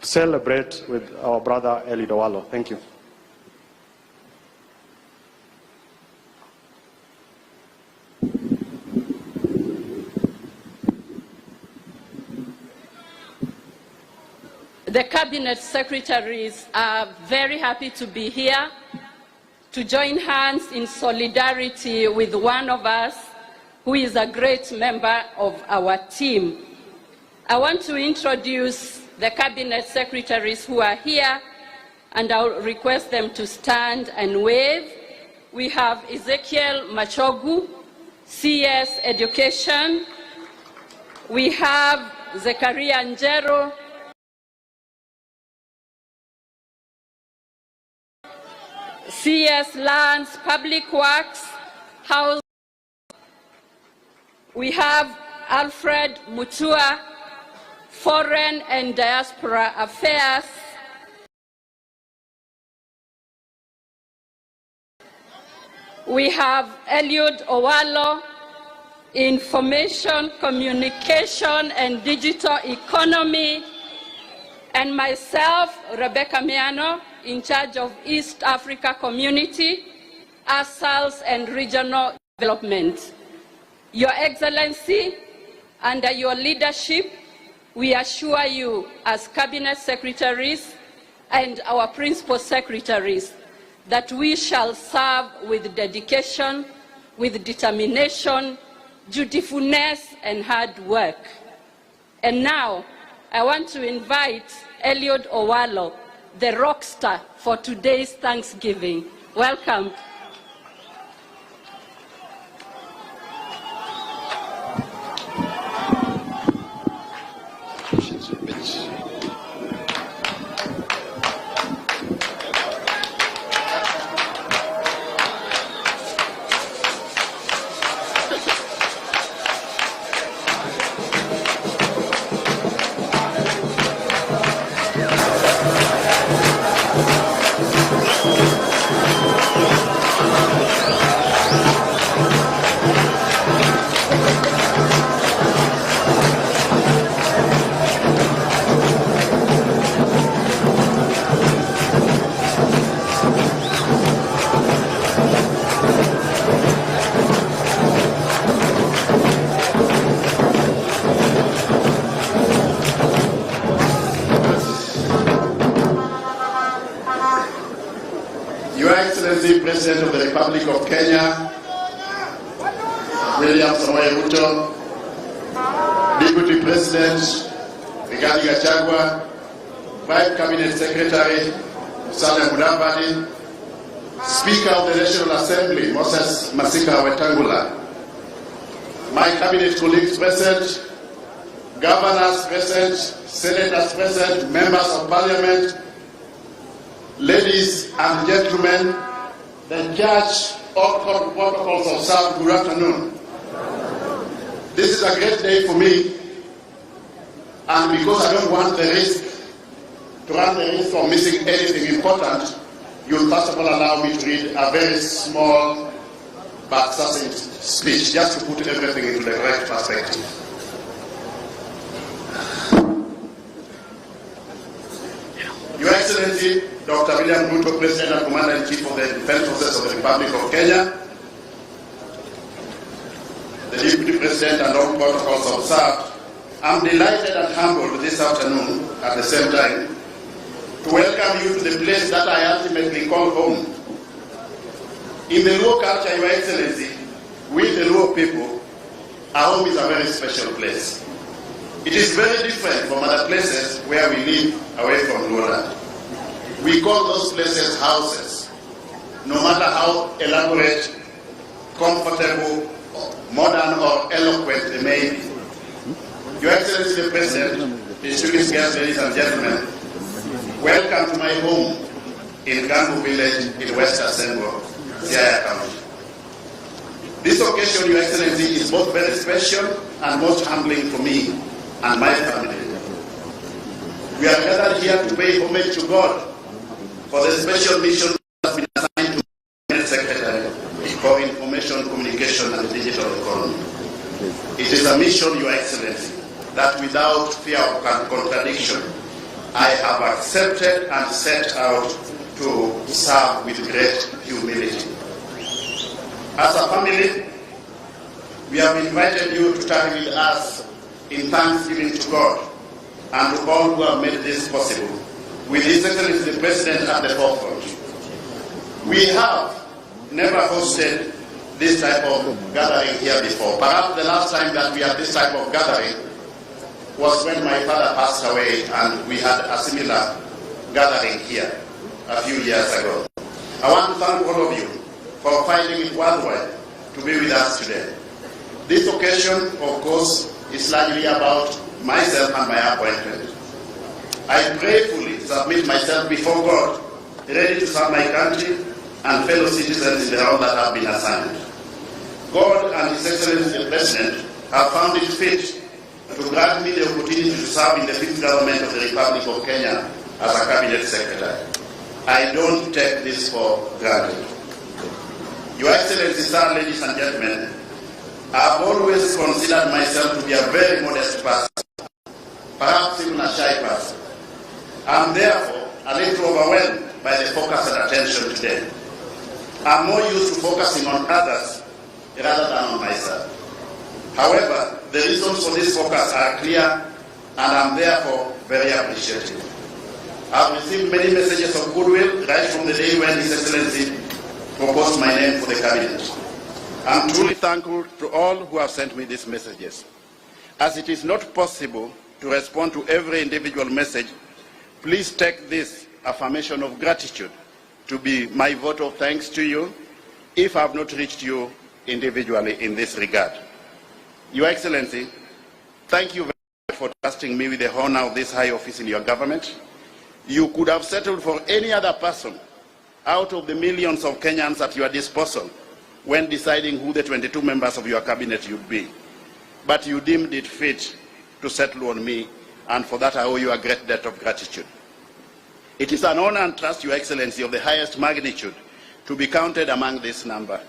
celebrate with our brother Eli Dowalo. Thank you. The Cabinet Secretaries are very happy to be here to join hands in solidarity with one of us who is a great member of our team. I want to introduce the Cabinet Secretaries who are here, and I'll request them to stand and wave. We have Ezekiel Machogu, CS Education. We have Zekaria Njero, CS Lands, Public Works, House. We have Alfred Mutua, Foreign and Diaspora Affairs. We have Eliud Owalo, Information, Communication and Digital Economy, and myself, Rebecca Miano, in charge of East Africa Community, ASALS and Regional Development. Your Excellency, under your leadership, we assure you as Cabinet Secretaries and our Principal Secretaries that we shall serve with dedication, with determination, dutifulness and hard work. And now, I want to invite Eliud Owalo, the rock star for today's Thanksgiving. Welcome. Excellency, President of the Republic of Kenya, Ruto, Deputy President, Rigathi Gachagua, Prime Cabinet Secretary, Musalia Mudavadi, Speaker of the National Assembly, Moses Masika Wetangula, my cabinet colleagues present, governors present, senators present, members of parliament, ladies and gentlemen, the church, all protocols observed, good afternoon. This is a great day for me, and because I don't want the risk, to run the risk of missing anything important, you'll first of all allow me to read a very small but succinct speech, just to put everything into the correct perspective. Your Excellency, Dr. William Ruto, President and Commander-in-Chief of the Defense Forces of the Republic of Kenya, the Deputy President and all protocols observed, I'm delighted and humbled this afternoon at the same time to welcome you to the place that I ultimately call home. In the Luo culture, Your Excellency, we the Luo people, our home is a very special place. It is very different from other places where we live away from Luo land. We call those places houses, no matter how elaborate, comfortable, modern or eloquent they may be. Your Excellency the President, distinguished guests, ladies and gentlemen, welcome to my home in Gambo village in West Asengo, Siaya County. This occasion, Your Excellency, is both very special and most humbling for me and my family. We are gathered here to pay homage to God for the special mission that has been assigned to the Secretary for Information, Communication and the Digital Economy. It is a mission, Your Excellency, that without fear of contradiction, I have accepted and set out to serve with great humility. As a family, we have invited you to tarry with us in thanksgiving to God and to all who have made this possible, with His Excellency the President at the forefront. We have never hosted this type of gathering here before. Perhaps the last time that we had this type of gathering was when my father passed away and we had a similar gathering here a few years ago. I want to thank all of you for finding it worthwhile to be with us today. This occasion, of course, is largely about myself and my appointment. I prayerfully submit myself before God, ready to serve my country and fellow citizens in the role that have been assigned. God and His Excellency the President have found it fit to grant me the opportunity to serve in the 5th government of the Republic of Kenya as a Cabinet Secretary. I don't take this for granted. Your Excellency, sir, ladies and gentlemen, I have always considered myself to be a very modest person, perhaps even a shy person. I am therefore a little overwhelmed by the focus and attention today. I am more used to focusing on others rather than on myself. However, the reasons for this focus are clear and I am therefore very appreciative. I have received many messages of goodwill right from the day when His Excellency proposed my name for the Cabinet. I am truly thankful to all who have sent me these messages. As it is not possible to respond to every individual message, please take this affirmation of gratitude to be my vote of thanks to you if I have not reached you individually in this regard. Your Excellency, thank you very much for trusting me with the honor of this high office in your government. You could have settled for any other person out of the millions of Kenyans at your disposal when deciding who the 22 members of your cabinet should be. But you deemed it fit to settle on me, and for that I owe you a great debt of gratitude. It is an honor and trust, Your Excellency, of the highest magnitude to be counted among this number.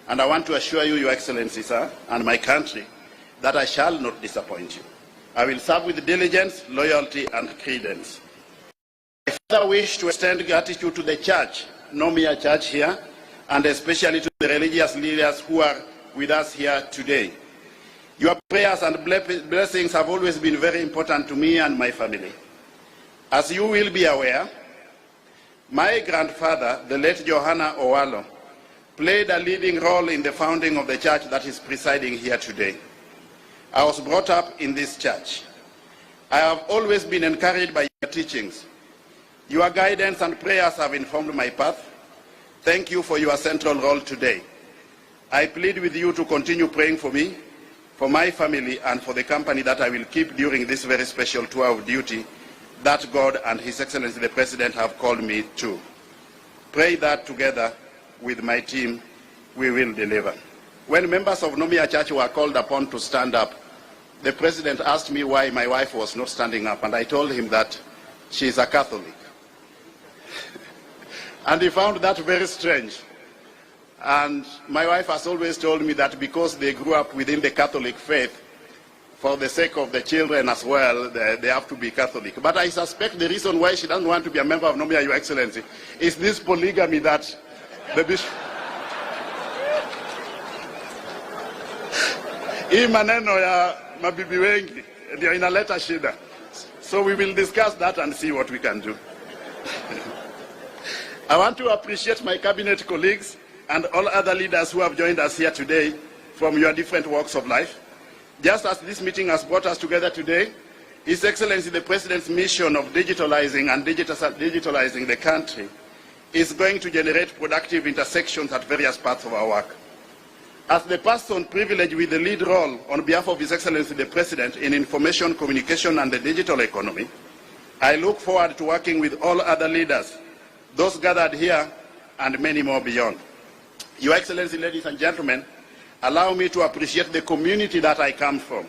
And I want to assure you, Your Excellency, sir, and my country, that I shall not disappoint you. I will serve with diligence, loyalty, and credence. I further wish to extend gratitude to the church, no mere church here, and especially to the religious leaders who are with us here today. Your prayers and blessings have always been very important to me and my family. As you will be aware, My grandfather, the late Johanna Owalo, played a leading role in the founding of the church that is presiding here today. I was brought up in this church. I have always been encouraged by your teachings. Your guidance and prayers have informed my path. Thank you for your central role today. I plead with you to continue praying for me, for my family, and for the company that I will keep during this very special tour of duty that God and His Excellency the President have called me to. Pray that together with my team we will deliver. When members of Nomia Church were called upon to stand up, the President asked me why my wife was not standing up, and I told him that she is a Catholic. And he found that very strange. And my wife has always told me that because they grew up within the Catholic faith, for the sake of the children as well, they have to be Catholic. But I suspect the reason why she doesn't want to be a member of Nomia, Your Excellency, is this polygamy that the bishop... Hii maneno ya mabibi wengi ndio inaleta shida. So we will discuss that and see what we can do. I want to appreciate my cabinet colleagues and all other leaders who have joined us here today from your different walks of life. Just as this meeting has brought us together today, His Excellency the President's mission of digitalizing and digitalizing the country is going to generate productive intersections at various parts of our work. As the person privileged with the lead role on behalf of His Excellency the President in information, communication and the digital economy, I look forward to working with all other leaders, those gathered here and many more beyond. Your Excellency, ladies and gentlemen, allow me to appreciate the community that I come from,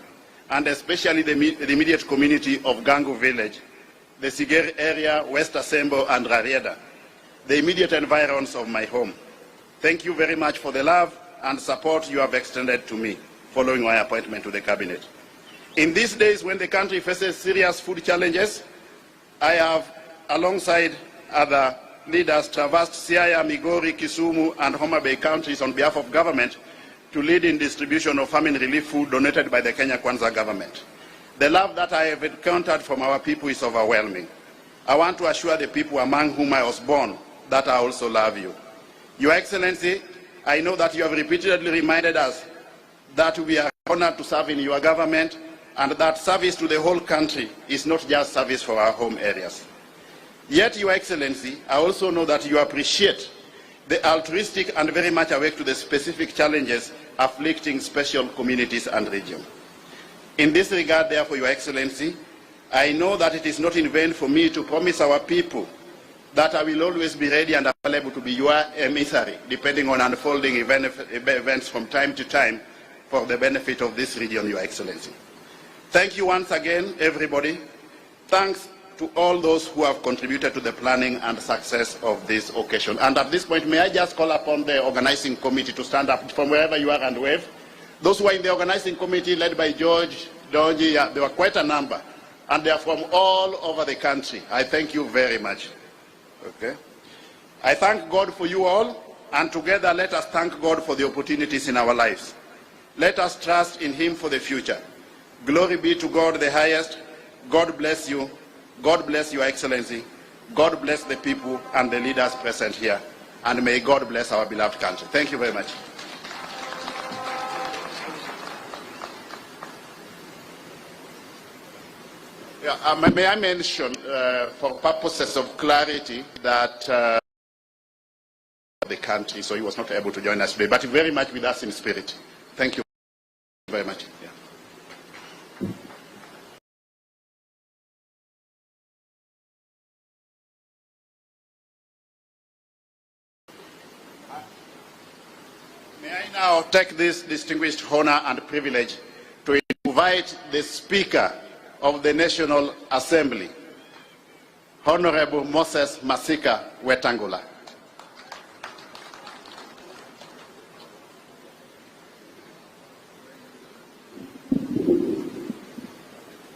and especially the immediate community of Gangu village, the Sigeri area, West Asembo and Rarieda, the immediate environs of my home. Thank you very much for the love and support you have extended to me following my appointment to the cabinet. In these days when the country faces serious food challenges, I have, alongside other leaders, traversed Siaya, Migori, Kisumu and Homabay counties on behalf of government to lead in distribution of famine relief food donated by the Kenya Kwanza government. The love that I have encountered from our people is overwhelming. I want to assure the people among whom I was born that I also love you. Your Excellency, I know that you have repeatedly reminded us that we are honored to serve in your government and that service to the whole country is not just service for our home areas. Yet, Your Excellency, I also know that you appreciate the altruistic and very much awake to the specific challenges afflicting special communities and regions. In this regard, therefore, Your Excellency, I know that it is not in vain for me to promise our people that I will always be ready and available to be your emissary, depending on unfolding events from time to time for the benefit of this region, Your Excellency. Thank you once again, everybody. Thanks to all those who have contributed to the planning and success of this occasion. And at this point, may I just call upon the organizing committee to stand up from wherever you are and wave. Those who are in the organizing committee led by George, Donji, there were quite a number, and they are from all over the country. I thank you very much. Okay. I thank God for you all, and together let us thank God for the opportunities in our lives. Let us trust in Him for the future. Glory be to God the highest. God bless you. God bless Your Excellency. God bless the people and the leaders present here. And may God bless our beloved country. Thank you very much. Yeah, may I mention, for purposes of clarity, that the country, so he was not able to join us today, but very much with us in spirit. Thank you very much. Yeah. May I now take this distinguished honor and privilege to invite the Speaker of the National Assembly, Honorable Moses Masika Wetangula.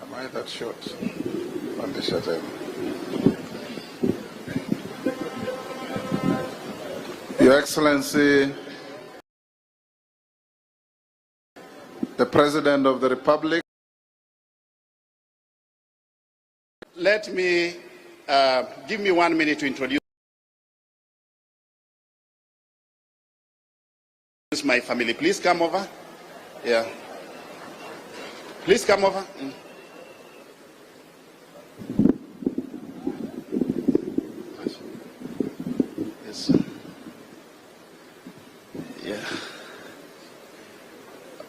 Am I that short on this item? Your Excellency, the President of the Republic, let me give me 1 minute to introduce introduce my family. Please come over. Yeah. Please come over. Yes. Yeah.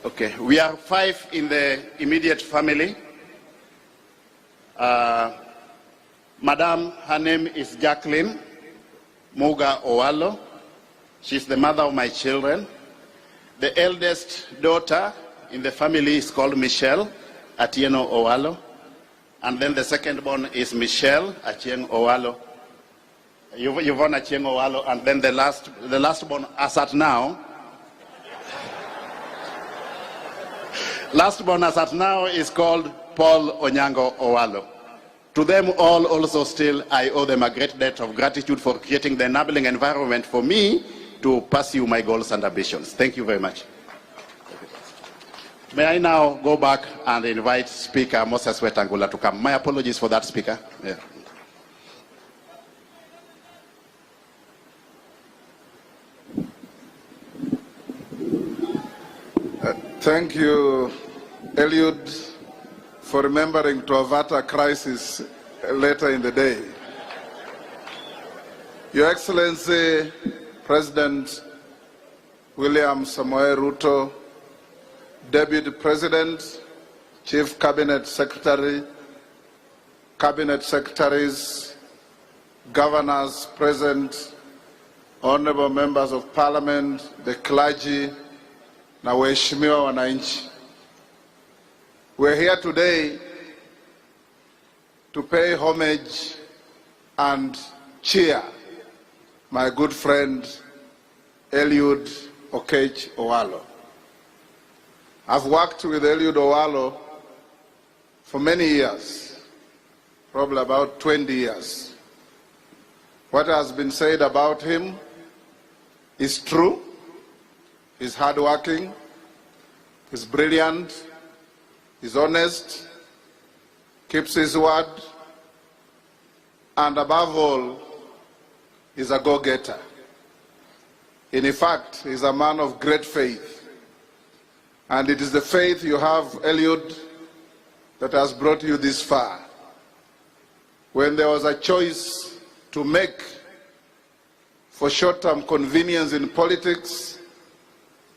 Okay. We are 5 in the immediate family. Madam, her name is Jacqueline Muga Owalo. She's the mother of my children. The eldest daughter in the family is called Michelle Atieno Owalo. And then the second born is Michelle Achieng Owalo. Yvonne Achieng Owalo. And then the last born, as at now, last born as at now is called Paul Onyango Owalo. To them all also still, I owe them a great debt of gratitude for creating the enabling environment for me to pursue my goals and ambitions. Thank you very much. May I now go back and invite Speaker Moses Wetangula to come. My apologies for that, Speaker. Yeah. Thank you, Eliud, for remembering to avert a crisis later in the day. Your Excellency, President William Samoei Ruto, Deputy President, Chief Cabinet Secretary, Cabinet Secretaries, Governors present, Honorable Members of Parliament, the clergy, na waheshimiwa wananchi. We're here today to pay homage and cheer my good friend Eliud Okech Owalo. I've worked with Eliud Owalo for many years, probably about 20 years. What has been said about him is true. He's hardworking, he's brilliant, he's honest, keeps his word, and above all, he's a go-getter. In fact, he's a man of great faith. And it is the faith you have, Eliud, that has brought you this far. When there was a choice to make for short-term convenience in politics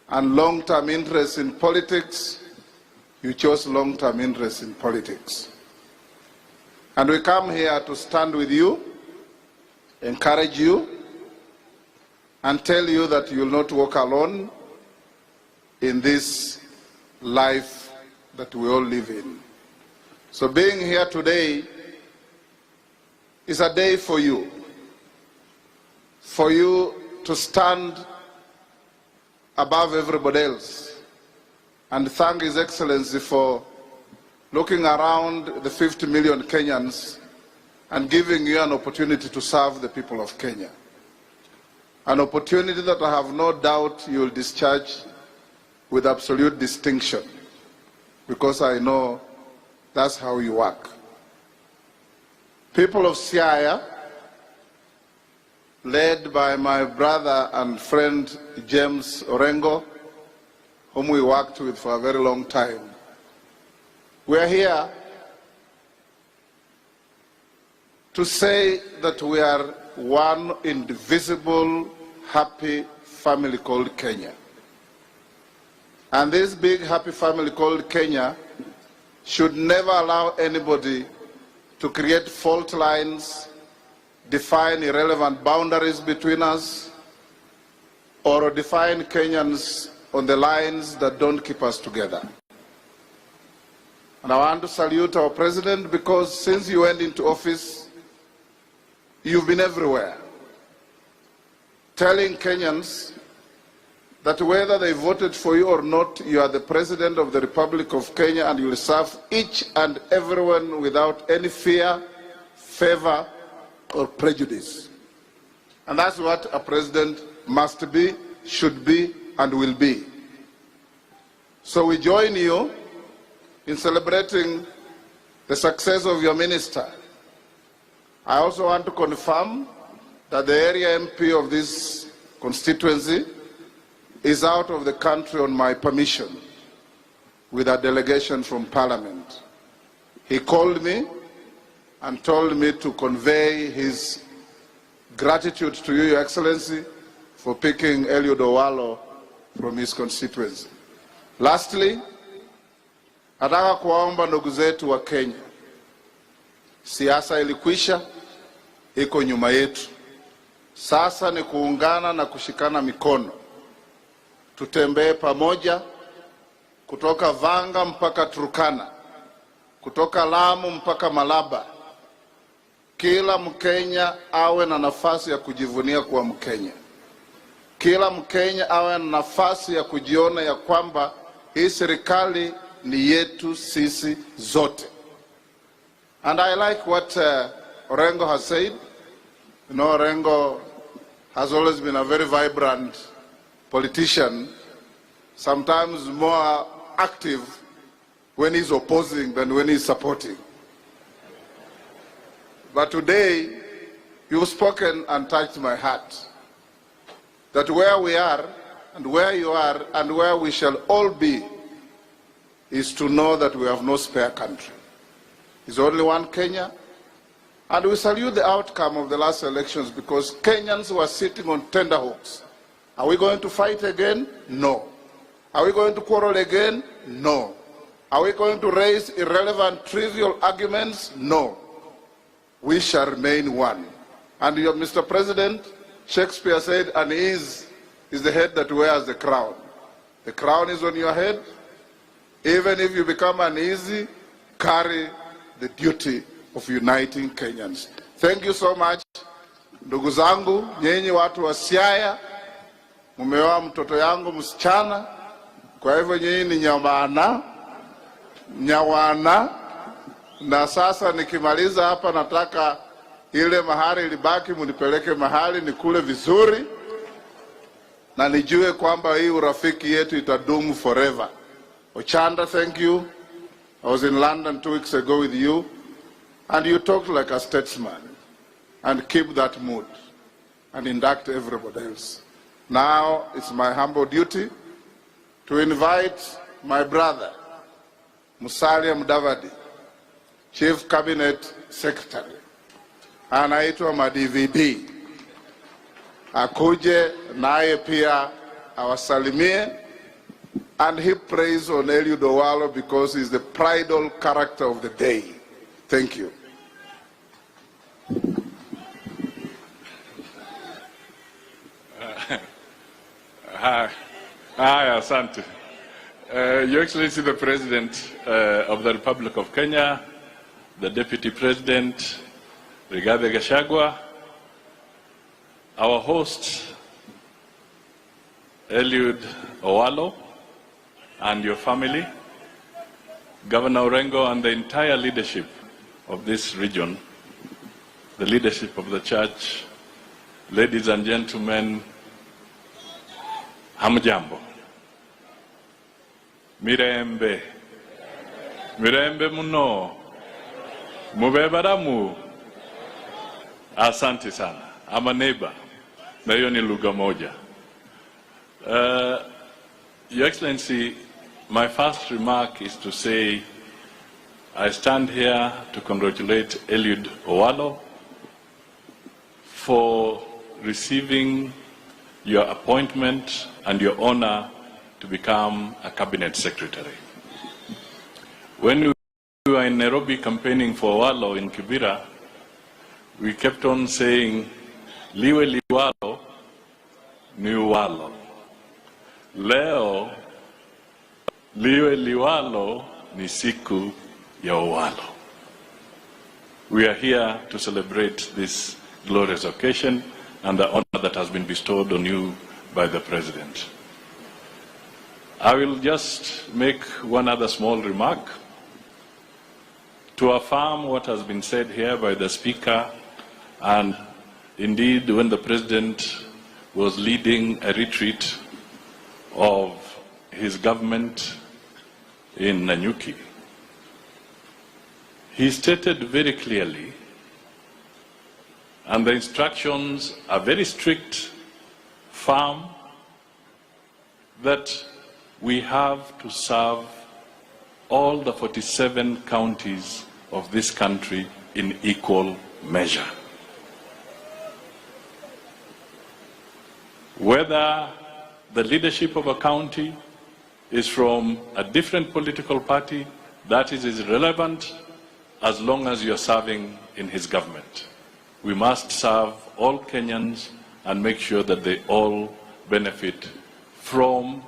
and long-term interest in politics, you chose long-term interest in politics. And we come here to stand with you, encourage you, and tell you that you will not walk alone in this life that we all live in. So being here today is a day for you to stand above everybody else and thank His Excellency for looking around the 50 million Kenyans and giving you an opportunity to serve the people of Kenya. An opportunity that I have no doubt you will discharge with absolute distinction, because I know that's how you work. People of Siaya, led by my brother and friend James Orengo, whom we worked with for a very long time, we are here to say that we are one indivisible, happy family called Kenya. And this big, happy family called Kenya should never allow anybody to create fault lines, define irrelevant boundaries between us, or define Kenyans on the lines that don't keep us together. And I want to salute our president, because since you went into office, you've been everywhere, telling Kenyans that whether they voted for you or not, you are the President of the Republic of Kenya and you will serve each and everyone without any fear, favor, or prejudice. And that's what a president must be, should be, and will be. So we join you in celebrating the success of your minister. I also want to confirm that the area MP of this constituency is out of the country on my permission with a delegation from Parliament. He called me and told me to convey his gratitude to you, Your Excellency, for picking Eliud Owalo from his constituency. Lastly, nataka kuwaomba ndugu zetu wa Kenya, siasa ilikwisha, iko nyuma yetu. Sasa ni kuungana na kushikana mikono. Tutembee pamoja kutoka Vanga mpaka Turkana, kutoka Lamu mpaka Malaba. Kila Mkenya awe na nafasi ya kujivunia kuwa Mkenya. Kila Mkenya awe na nafasi ya kujiona ya kwamba hii serikali ni yetu sisi zote. And I like what Orengo has said. You know, Orengo has always been a very vibrant politician, sometimes more active when he's opposing than when he's supporting. But today, you've spoken and touched my heart. That where we are, and where you are, and where we shall all be, is to know that we have no spare country. There's only one Kenya, and we salute the outcome of the last elections because Kenyans were sitting on tenterhooks. Are we going to fight again? No. Are we going to quarrel again? No. Are we going to raise irrelevant, trivial arguments? No. We shall remain one. And Mr. President, Shakespeare said, an ease is the head that wears the crown. The crown is on your head. Even if you become uneasy, carry the duty of uniting Kenyans. Thank you so much. Ndugu zangu, nyinyi watu wa Siaya, mumeoa mtoto yangu msichana, kwa hivyo nyinyi ni nyawana, na sasa nikimaliza hapa nataka ile mahali ilibaki munipeleke mahali nikule vizuri, na nijue kwamba hii urafiki yetu itadumu forever. Ochanda, thank you. I was in London 2 weeks ago with you, and you talked like a statesman, and keep that mood, and induct everybody else. Now, it's my humble duty to invite my brother, Musalia Mudavadi, Chief Cabinet Secretary, anaitwa ma-DVD, akuje naye pia awasalimie, and he prays on Eliud Owalo because he's the pridal character of the day. Thank you. Hi, asante. Your Excellency the President of the Republic of Kenya, the Deputy President, Rigathi Gachagua, our host, Eliud Owalo, and your family, Governor Orengo, and the entire leadership of this region, the leadership of the church, ladies and gentlemen, hamjambo. Mirembe. Mirembe muno. Mubebaramu. Asante sana. I'm a neighbor. Na hiyo ni lugha moja. Your Excellency, my first remark is to say I stand here to congratulate Eliud Owalo for receiving your appointment and your honor to become a cabinet secretary. When we were in Nairobi campaigning for Owalo in Kibera, we kept on saying, liwe liwalo ni Owalo. Leo, liwe liwalo ni siku ya Owalo. We are here to celebrate this glorious occasion and the honor that has been bestowed on you by the President. I will just make one other small remark to affirm what has been said here by the Speaker, and indeed when the President was leading a retreat of his government in Nanyuki, he stated very clearly, and the instructions are very strict, firm, that we have to serve all the 47 counties of this country in equal measure. Whether the leadership of a county is from a different political party, that is irrelevant as long as you're serving in his government. We must serve all Kenyans and make sure that they all benefit from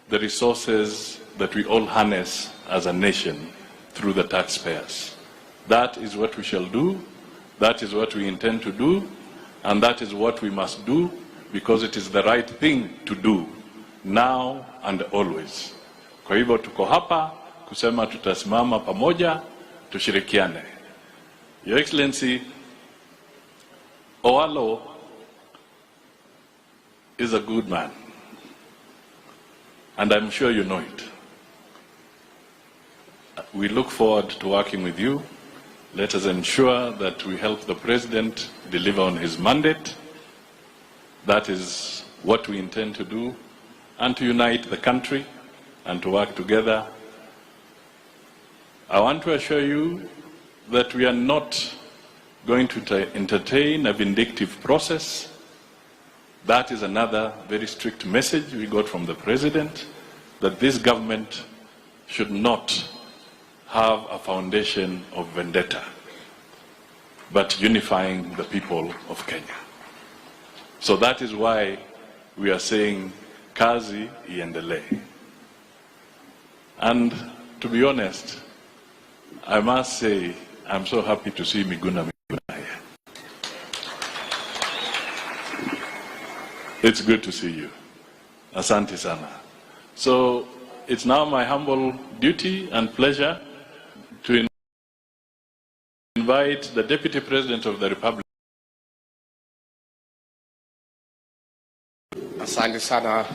the resources that we all harness as a nation through the taxpayers. That is what we shall do, that is what we intend to do, and that is what we must do because it is the right thing to do now and always. Kwa hivyo tuko hapa kusema tutasimama pamoja, tushirikiane. Your Excellency, Owalo is a good man, and I'm sure you know it. We look forward to working with you. Let us ensure that we help the President deliver on his mandate. That is what we intend to do, and to unite the country and to work together. I want to assure you that we are not going to entertain a vindictive process. That is another very strict message we got from the President, that this government should not have a foundation of vendetta, but unifying the people of Kenya. So that is why we are saying kazi iendelee. And to be honest, I must say I'm so happy to see Miguna here. It's good to see you. Asante sana. So it's now my humble duty and pleasure to invite the Deputy President of the Republic. Asante sana,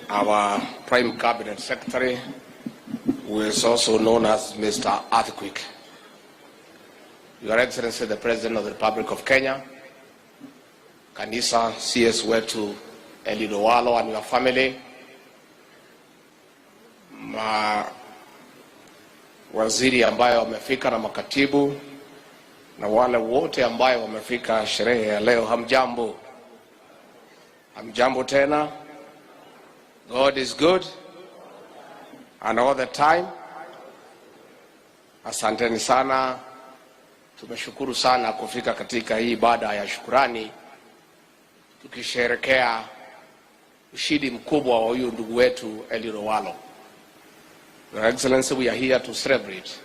our Prime Cabinet Secretary, who is also known as Mr. Earthquake. Your Excellency, the President of the Republic of Kenya, Kanisa, CS wetu Eliud Owalo and your family, waziri ambayo wamefika na makatibu, na wale wote ambayo wamefika sherehe ya leo, hamjambo. Hamjambo tena. God is good and all the time. Asanteni sana. Tumeshukuru sana kufika katika hii ibada ya shukrani, tukisherehekea ushindi mkubwa wa huyu ndugu wetu Eliud Owalo. Your Excellency, we are here to celebrate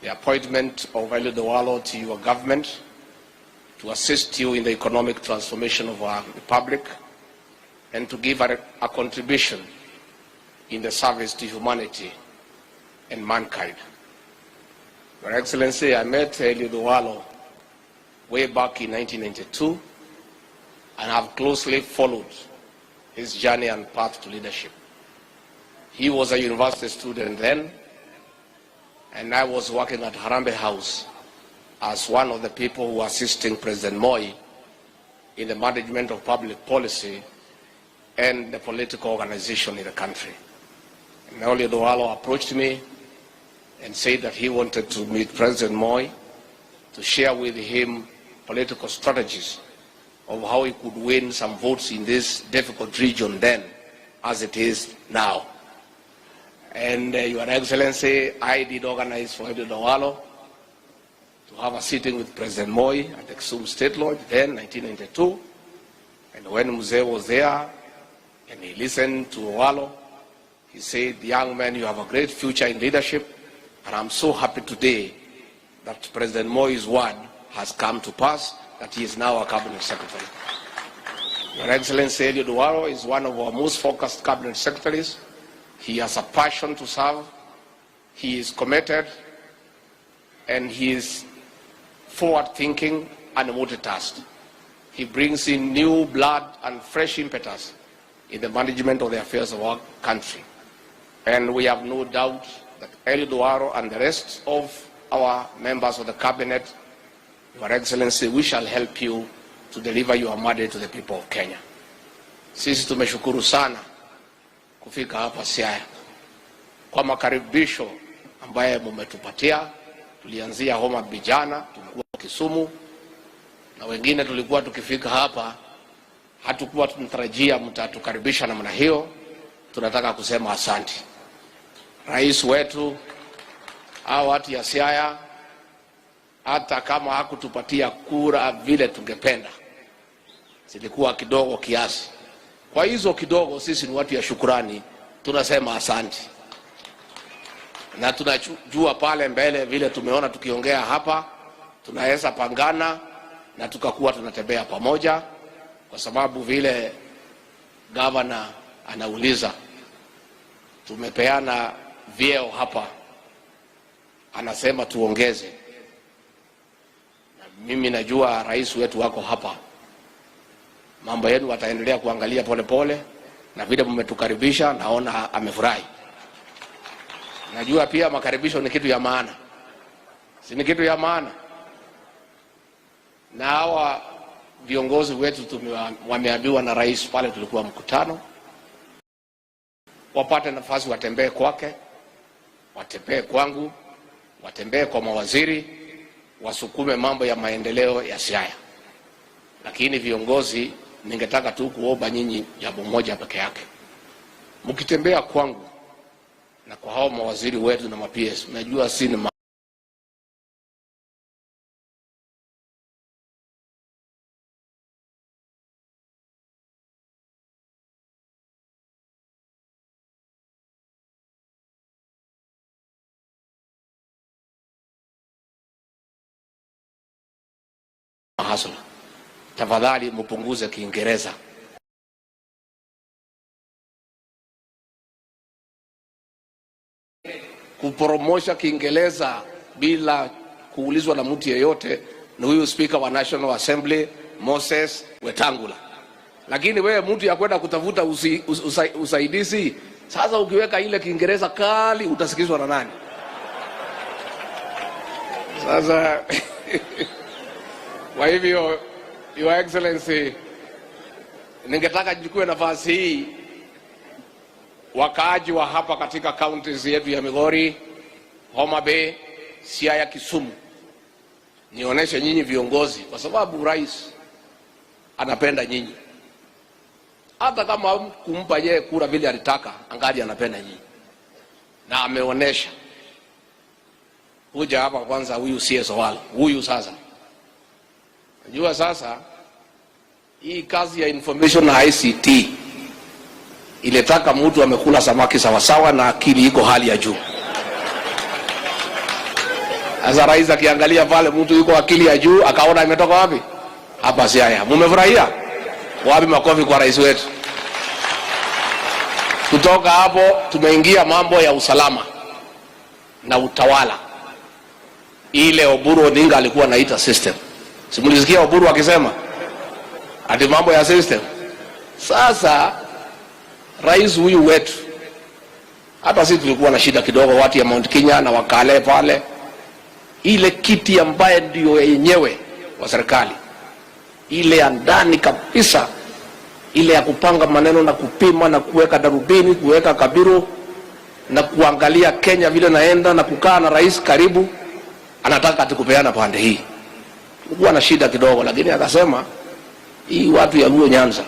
the appointment of Eliud Owalo to your government to assist you in the economic transformation of our republic and to give a contribution in the service to humanity and mankind. Your Excellency, I met Eliud Owalo way back in 1992 and have closely followed his journey and path to leadership. He was a university student then, and I was working at Harambee House as one of the people who were assisting President Moi in the management of public policy and the political organization in the country. And Eliud Owalo approached me and said that he wanted to meet President Moi to share with him political strategies of how he could win some votes in this difficult region then as it is now. And Your Excellency, I did organize for Eliud Owalo to have a sitting with President Moi at the Kisumu State Lodge then, 1992. And when Mzee was there and he listened to Owalo, he said, "Young man, you have a great future in leadership, and I'm so happy today that President Moi's word has come to pass, that he is now a cabinet secretary." Your Excellency, Eliud Owalo is one of our most focused cabinet secretaries. He has a passion to serve, he is committed, and he is forward-thinking and multitasked. He brings in new blood and fresh impetus in the management of the affairs of our country. And we have no doubt that Eliud Owalo and the rest of our members of the cabinet, Your Excellency, we shall help you to deliver your mandate to the people of Kenya. Sisi tumeshukuru sana kufika hapa Siaya kwa makaribisho ambaye mumetupatia. Tulianzia Homabay jana, tulikuwa Kisumu, na wengine tulikuwa tukifika hapa hatukuwa tunatarajia mtatukaribisha namna hiyo. Tunataka kusema asante. Rais wetu au watu ya Siaya, hata kama hakutupatia kura vile tungependa, zilikuwa kidogo kiasi. Kwa hizo kidogo, sisi ni watu ya shukrani, tunasema asante. Na tunajua pale mbele vile tumeona tukiongea hapa, tunaweza pangana na tukakuwa tunatembea pamoja, kwa sababu vile gavana anauliza, tumepeana vyeo hapa, anasema tuongeze. Na mimi najua rais wetu wako hapa, mambo yenu wataendelea kuangalia pole pole, na vile mmetukaribisha naona amefurahi. Najua pia makaribisho ni kitu ya maana, si ni kitu ya maana? Na hawa viongozi wetu wameambiwa na rais pale tulikuwa mkutano, wapate nafasi watembee kwake, watembee kwangu, watembee kwa mawaziri, wasukume mambo ya maendeleo ya Siaya. Lakini viongozi, ningetaka tu kuomba nyinyi jambo moja peke yake. Mkitembea kwangu na kwa hao mawaziri wetu na ma-PS, najua si hasla. Tafadhali mpunguze Kiingereza. Kupromosha Kiingereza bila kuulizwa na mtu yeyote ni huyu Speaker wa National Assembly Moses Wetangula. Lakini wewe mtu ya kwenda kutafuta usaidizi, sasa ukiweka ile Kiingereza kali utasikizwa na nani? Sasa kwa hivyo, Your Excellency, ningetaka nichukue nafasi hii, wakaaji wa hapa katika counties yetu ya Migori, Homabay, Siaya, Kisumu, nionyeshe nyinyi viongozi, kwa sababu rais anapenda nyinyi. Hata kama kumpa yeye kura vile alitaka, angali anapenda nyinyi. Na ameonyesha. Kuja hapa kwanza huyu CS wala. Huyu sasa. Najua sasa hii kazi ya information na ICT iletaka mtu amekula samaki sawasawa na akili iko hali ya juu. Sasa rais akiangalia pale mtu yuko akili ya juu, akaona imetoka wapi? Hapa Siaya. Mmefurahia? Wapi makofi kwa rais wetu? Kutoka hapo tumeingia mambo ya usalama na utawala. Ile Oburu Odinga alikuwa anaita system. Simulisikia Oburu akisema ati mambo ya system. Sasa rais huyu wetu, hata sisi tulikuwa na shida kidogo, watu ya Mount Kenya na wakale pale, ile kiti ambaye ndio yenyewe wa serikali, ile ya ndani kabisa, ile ya kupanga maneno na kupima na kuweka darubini, kuweka kabiru na kuangalia Kenya vile naenda na kukaa na rais karibu, anataka tukupeana pande hii. Kulikuwa na shida kidogo, lakini akasema hii watu ya Luo Nyanza,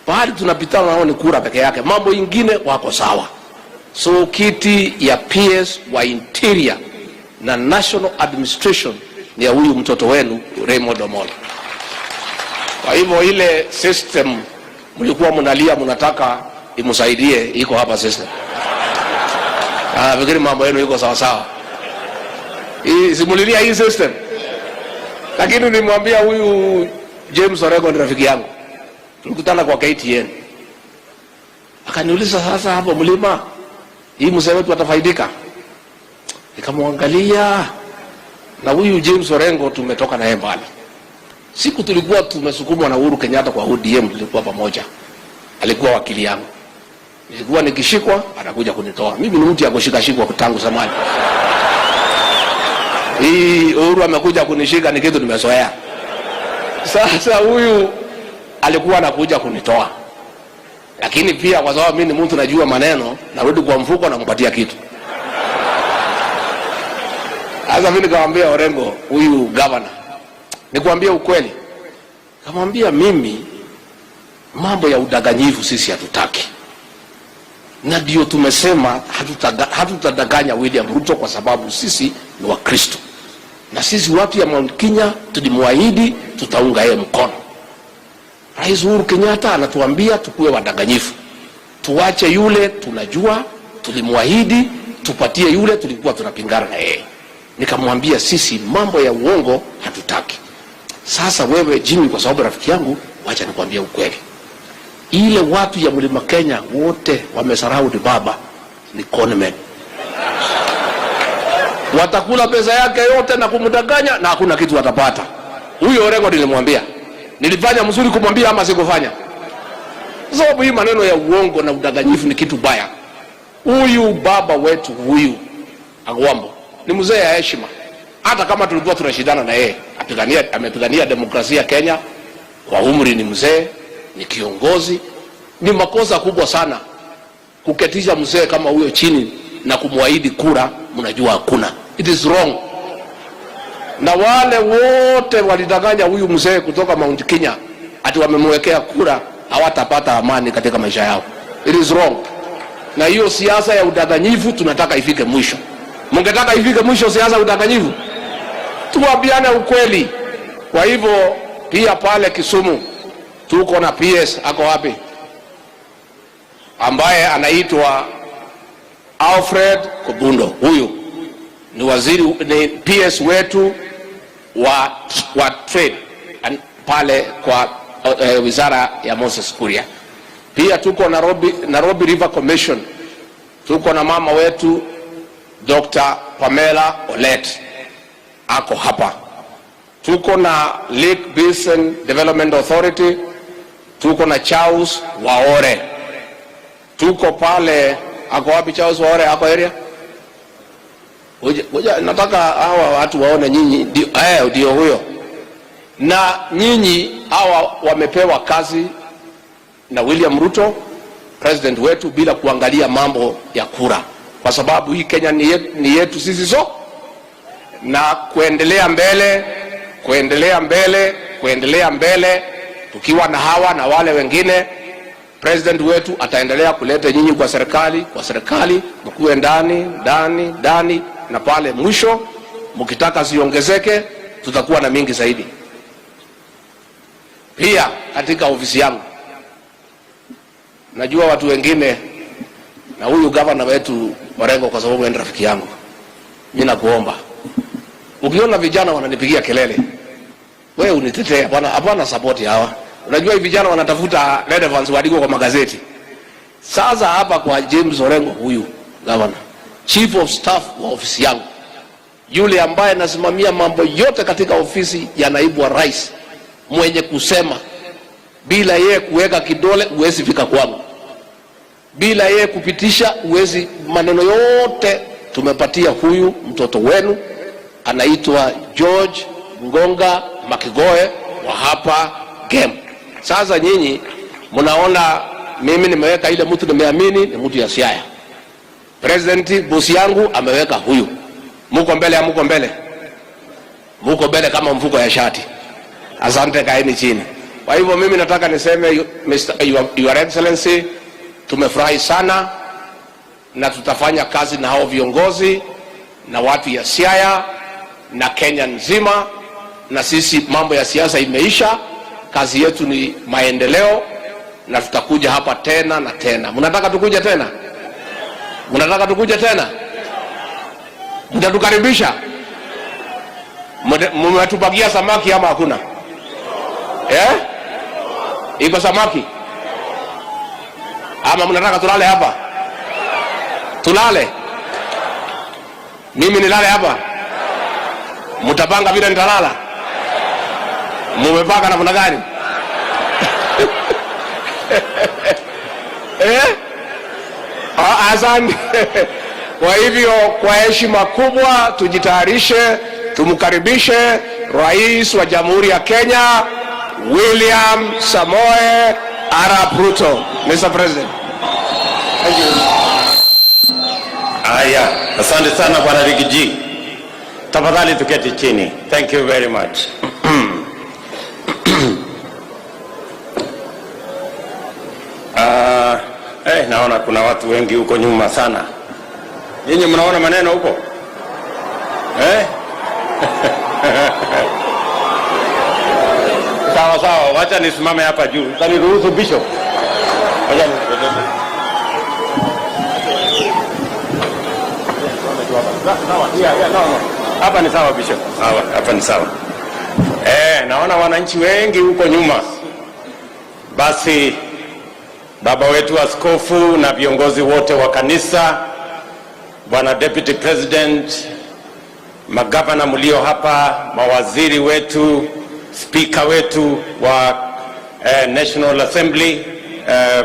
pahali tunapitana nao ni kura peke yake, mambo ingine wako sawa. So kiti ya PS wa Interior na National Administration ni ya huyu mtoto wenu Raymond Omolo. Kwa hivyo ile system mlikuwa mnalia mnataka imsaidie, iko hapa system. Fikiri mambo yenu iko sawa sawa. Hii simulilia hii system. Lakini nimwambia huyu James Orengo ni rafiki yangu. Tulikutana kwa KTN. Akaniuliza, sasa hapo mlima hii mzee wetu atafaidika? Nikamwangalia, na huyu James Orengo tumetoka naye mbali. Siku tulikuwa tumesukumwa na Uhuru Kenyatta kwa ODM, tulikuwa pamoja. Alikuwa wakili yangu. Nilikuwa nikishikwa anakuja kunitoa. Mimi ni mtu ya kushikashikwa tangu zamani. Hii Uhuru amekuja kunishika ni kitu nimezoea. Sasa huyu alikuwa anakuja kunitoa. lakini pia kwa sababu mimi ni mtu najua maneno, narudi kwa mfuko na kumpatia kitu. Sasa mimi nikamwambia Orengo, huyu governor, nikwambia ukweli, kamwambia mimi mambo ya udanganyifu sisi hatutaki, na ndio tumesema hatutadanganya William Ruto kwa sababu sisi ni Wakristo, na sisi watu ya Mount Kenya tulimwahidi tutaunga yeye mkono. Rais Uhuru Kenyatta anatuambia tukue wadanganyifu, tuache yule tunajua tulimwahidi, tupatie yule tulikuwa tunapingana na yeye. Nikamwambia sisi mambo ya uongo hatutaki. Sasa wewe Jimmy, kwa sababu rafiki yangu, wacha nikwambia ukweli, ile watu ya Mlima Kenya wote wamesahau ni baba ni conman. Watakula pesa yake yote na kumdanganya na hakuna kitu watapata. Huyo Orengo nilimwambia, nilifanya mzuri kumwambia ama sikufanya? Sababu hii maneno ya uongo na udanganyifu ni kitu baya. Huyu baba wetu huyu Agwambo ni mzee ya heshima, hata kama tulikuwa tunashindana na yeye, amepigania demokrasia Kenya. Kwa umri ni mzee, ni kiongozi. Ni makosa kubwa sana kuketisha mzee kama huyo chini na kumwahidi kura, mnajua hakuna. It is wrong. Na wale wote walidanganya huyu mzee kutoka Mount Kenya ati wamemwekea kura, hawatapata amani katika maisha yao. It is wrong. Na hiyo siasa ya udanganyifu tunataka ifike mwisho. Mungetaka ifike mwisho siasa ya udanganyifu? Tuwaambiane ukweli. Kwa hivyo pia pale Kisumu tuko na PS, ako wapi, ambaye anaitwa Alfred Kubundo. Huyu ni waziri, ni PS wetu wa trade pale kwa wizara ya Moses Kuria. Pia tuko Nairobi River Commission, tuko na mama wetu Dr. Pamela Olet, ako hapa. Tuko na Lake Basin Development Authority, tuko na Charles Waore. Tuko pale, ako wapi Charles Waore, ako area? Ngoja nataka hawa watu waone nyinyi ndio huyo. Na nyinyi hawa wamepewa kazi na William Ruto, president wetu, bila kuangalia mambo ya kura, kwa sababu hii Kenya ni yetu sisi na kuendelea mbele tukiwa na hawa na wale wengine. President wetu ataendelea kuleta nyinyi kwa serikali mkuwe ndani na pale mwisho mkitaka ziongezeke tutakuwa na mingi zaidi. Pia katika ofisi yangu najua watu wengine, na huyu governor wetu Orengo kwa sababu ni rafiki yangu, mimi nakuomba, ukiona vijana wananipigia kelele, wewe unitetee. Hapana support hawa. Unajua hivi vijana wanatafuta relevance wadiko kwa magazeti. Sasa hapa kwa James Orengo, huyu governor, chief of staff wa ofisi yangu, yule ambaye nasimamia mambo yote katika ofisi ya naibu wa rais, mwenye kusema bila yeye kuweka kidole uwezi fika kwangu, bila yeye kupitisha uwezi, maneno yote tumepatia huyu mtoto wenu anaitwa George Ngonga Makigoe wa hapa Game. Sasa nyinyi mnaona mimi nimeweka ile mtu nimeamini ni mtu ya Siaya. President bosi yangu ameweka huyu. Muko mbele ya muko mbele. Muko mbele kama mfuko ya shati. Asante, kaeni chini. Kwa hivyo mimi nataka niseme Your Excellency, tumefurahi sana na tutafanya kazi na hao viongozi na watu ya Siaya na Kenya nzima, na sisi mambo ya siasa imeisha. Kazi yetu ni maendeleo na tutakuja hapa tena na tena. Mnataka tukuje tena? Mnataka tukuje tena? Mtatukaribisha? Mmetupagia samaki ama hakuna? Iko samaki? Ama mnataka tulale hapa? Tulale? Mimi nilale hapa? Mtapanga vile nitalala? Mumepanga namna gani? Asante. Kwa hivyo kwa heshima kubwa tujitayarishe, tumkaribishe Rais wa Jamhuri ya Kenya William Samoei Arab Ruto, Mr. President. Thank you. Aya, asante sana bwana Rigiji. Tafadhali tuketi chini. Thank you very much. Naona kuna watu wengi huko nyuma sana. Nyinyi mnaona maneno huko? Sawa sawa, wacha nisimame hapa juu. Utaniruhusu Bishop? Wacha hapa ni sawa Bishop. Hapa ni sawa. Naona wananchi wengi huko nyuma. Basi baba wetu askofu na viongozi wote wa kanisa, bwana Deputy President, magavana mlio hapa, mawaziri wetu, speaker wetu wa National Assembly,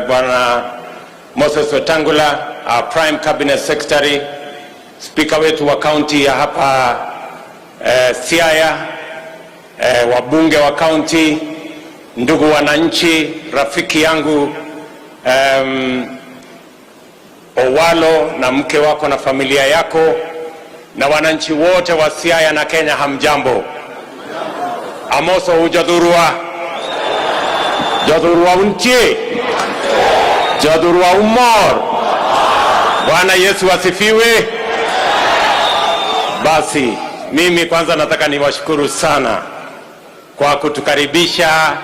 bwana Moses Wetangula, our Prime Cabinet Secretary, speaker wetu wa county ya hapa Siaya, wabunge wa county, ndugu wananchi, rafiki yangu Owalo na mke wako na familia yako, na wananchi wote wa Siaya na Kenya, hamjambo. Amoso ujadurua unchi, jadurua umor. Bwana Yesu asifiwe. Basi mimi kwanza nataka niwashukuru sana kwa kutukaribisha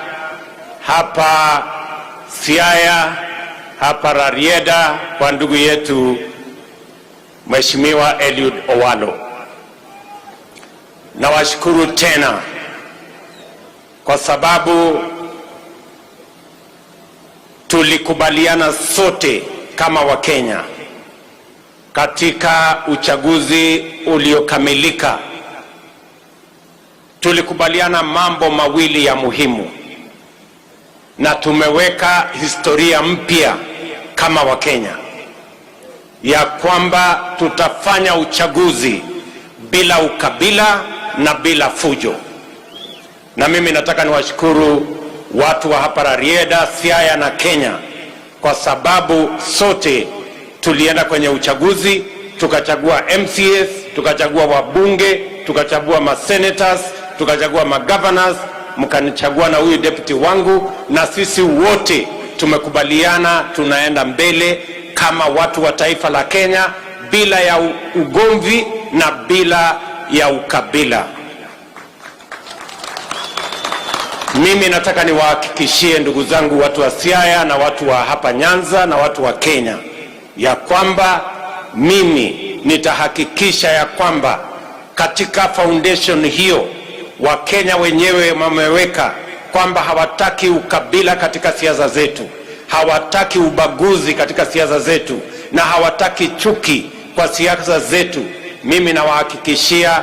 hapa Siaya, hapa Rarieda kwa ndugu yetu Mheshimiwa Eliud Owalo. Nawashukuru tena kwa sababu tulikubaliana sote kama Wakenya katika uchaguzi uliokamilika. Tulikubaliana mambo mawili ya muhimu, na tumeweka historia mpya kama Wakenya ya kwamba tutafanya uchaguzi bila ukabila na bila fujo. Na mimi nataka niwashukuru watu wa hapa Rarieda, Siaya na Kenya kwa sababu sote tulienda kwenye uchaguzi, tukachagua MCAs, tukachagua wabunge, tukachagua masenators, tukachagua magovernors, mkanichagua na huyu deputy wangu, na sisi wote tumekubaliana tunaenda mbele kama watu wa taifa la Kenya bila ya ugomvi na bila ya ukabila. Mimi nataka niwahakikishie ndugu zangu watu wa Siaya na watu wa hapa Nyanza na watu wa Kenya ya kwamba mimi nitahakikisha ya kwamba katika foundation hiyo Wakenya wenyewe wameweka kwamba hawataki ukabila katika siasa zetu, hawataki ubaguzi katika siasa zetu, na hawataki chuki kwa siasa zetu. Mimi nawahakikishia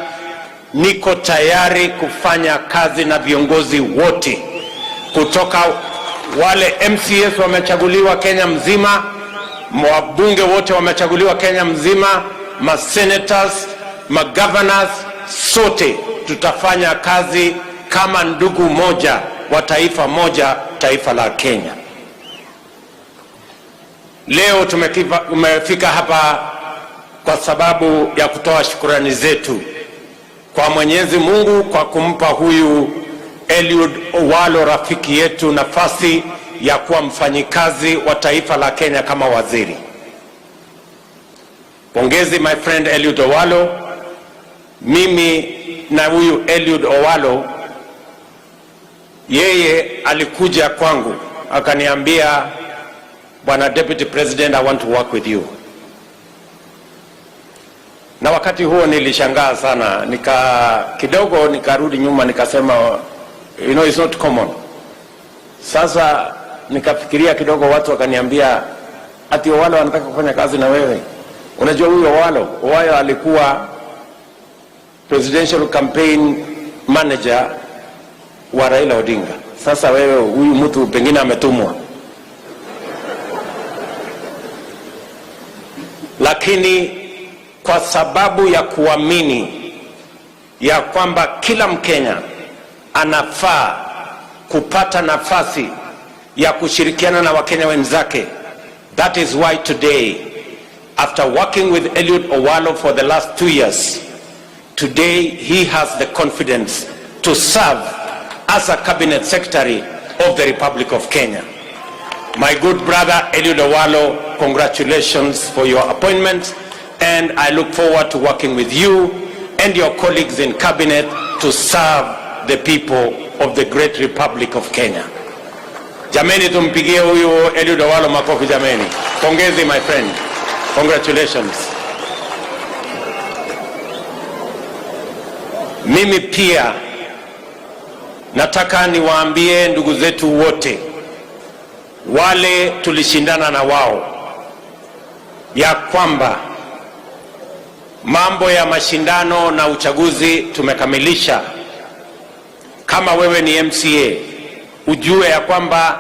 niko tayari kufanya kazi na viongozi wote, kutoka wale MCAs wamechaguliwa Kenya mzima, wabunge wote wamechaguliwa Kenya mzima, masenators, magovernors, sote tutafanya kazi kama ndugu moja wa taifa moja, taifa la Kenya. Leo tumefika hapa kwa sababu ya kutoa shukrani zetu kwa Mwenyezi Mungu kwa kumpa huyu Eliud Owalo rafiki yetu nafasi ya kuwa mfanyikazi wa taifa la Kenya kama waziri. Pongezi my friend Eliud Owalo. Mimi na huyu Eliud Owalo, yeye alikuja kwangu akaniambia, Bwana Deputy President, I want to work with you. Na wakati huo nilishangaa sana, kidogo nikarudi nyuma nikasema, you know, it's not common. Sasa nikafikiria kidogo, watu wakaniambia ati Owalo wanataka kufanya kazi na wewe. Unajua huyu Owalo alikuwa presidential campaign manager wa Raila Odinga. Sasa wewe huyu mtu pengine ametumwa. Lakini kwa sababu ya kuamini ya kwamba kila Mkenya anafaa kupata nafasi ya kushirikiana na Wakenya wenzake. That is why today, after working with Eliud Owalo for the last 2 years, today he has the confidence to serve as a cabinet secretary of the Republic of Kenya. My good brother Eliud Owalo, congratulations for your appointment, and I look forward to working with you and your colleagues in cabinet to serve the people of the great Republic of Kenya. Jameni, tumpigie huyu Eliud Owalo makofi jameni. Pongezi my friend. Congratulations. Mimi pia nataka niwaambie ndugu zetu wote wale tulishindana na wao ya kwamba mambo ya mashindano na uchaguzi tumekamilisha. Kama wewe ni MCA, ujue ya kwamba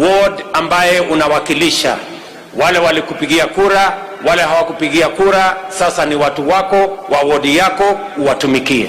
ward ambaye unawakilisha, wale walikupigia kura, wale hawakupigia kura, sasa ni watu wako wa ward yako, uwatumikie.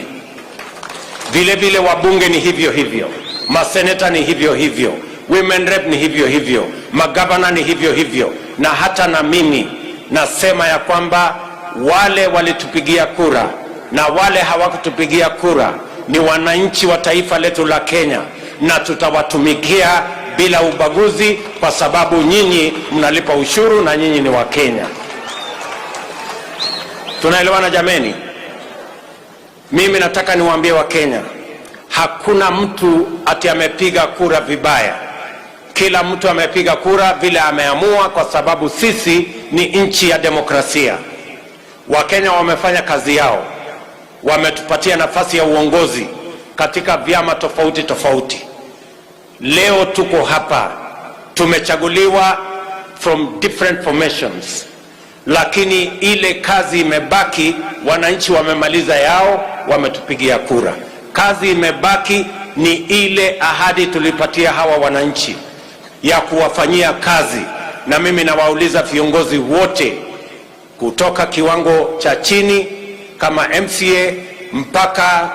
Vile vile wabunge ni hivyo hivyo, maseneta ni hivyo hivyo, women rep ni hivyo hivyo, magavana ni hivyo hivyo, na hata na mimi nasema ya kwamba wale walitupigia kura na wale hawakutupigia kura ni wananchi wa taifa letu la Kenya, na tutawatumikia bila ubaguzi, kwa sababu nyinyi mnalipa ushuru na nyinyi ni wa Kenya. Tunaelewana jameni? Mimi nataka niwaambie wa Kenya, hakuna mtu ati amepiga kura vibaya. Kila mtu amepiga kura vile ameamua, kwa sababu sisi ni nchi ya demokrasia. Wakenya wamefanya kazi yao, wametupatia nafasi ya uongozi katika vyama tofauti tofauti. Leo tuko hapa, tumechaguliwa from different formations, lakini ile kazi imebaki. Wananchi wamemaliza yao, wametupigia kura. Kazi imebaki ni ile ahadi tulipatia hawa wananchi ya kuwafanyia kazi. Na mimi nawauliza viongozi wote kutoka kiwango cha chini kama MCA mpaka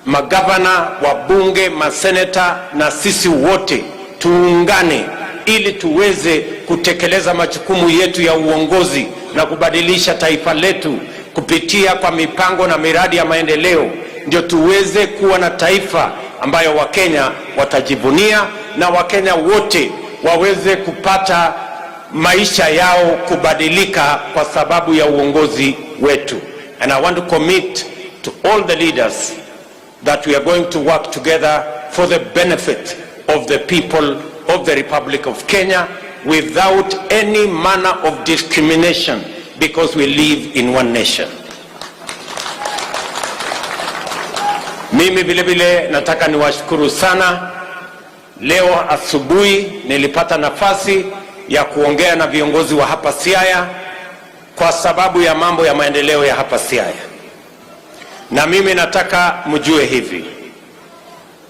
magavana, wabunge, maseneta, na sisi wote tuungane ili tuweze kutekeleza majukumu yetu ya uongozi na kubadilisha taifa letu kupitia kwa mipango na miradi ya maendeleo, ndio tuweze kuwa na taifa ambayo Wakenya watajivunia na Wakenya wote waweze kupata maisha yao kubadilika kwa sababu ya uongozi wetu. And I want to commit to all the leaders that we are going to work together for the benefit of the people of the Republic of Kenya without any manner of discrimination, because we live in one nation. Mimi vile vile nataka niwashukuru sana. Leo asubuhi nilipata nafasi ya kuongea na viongozi wa hapa Siaya kwa sababu ya mambo ya maendeleo ya hapa Siaya. Na mimi nataka mjue hivi,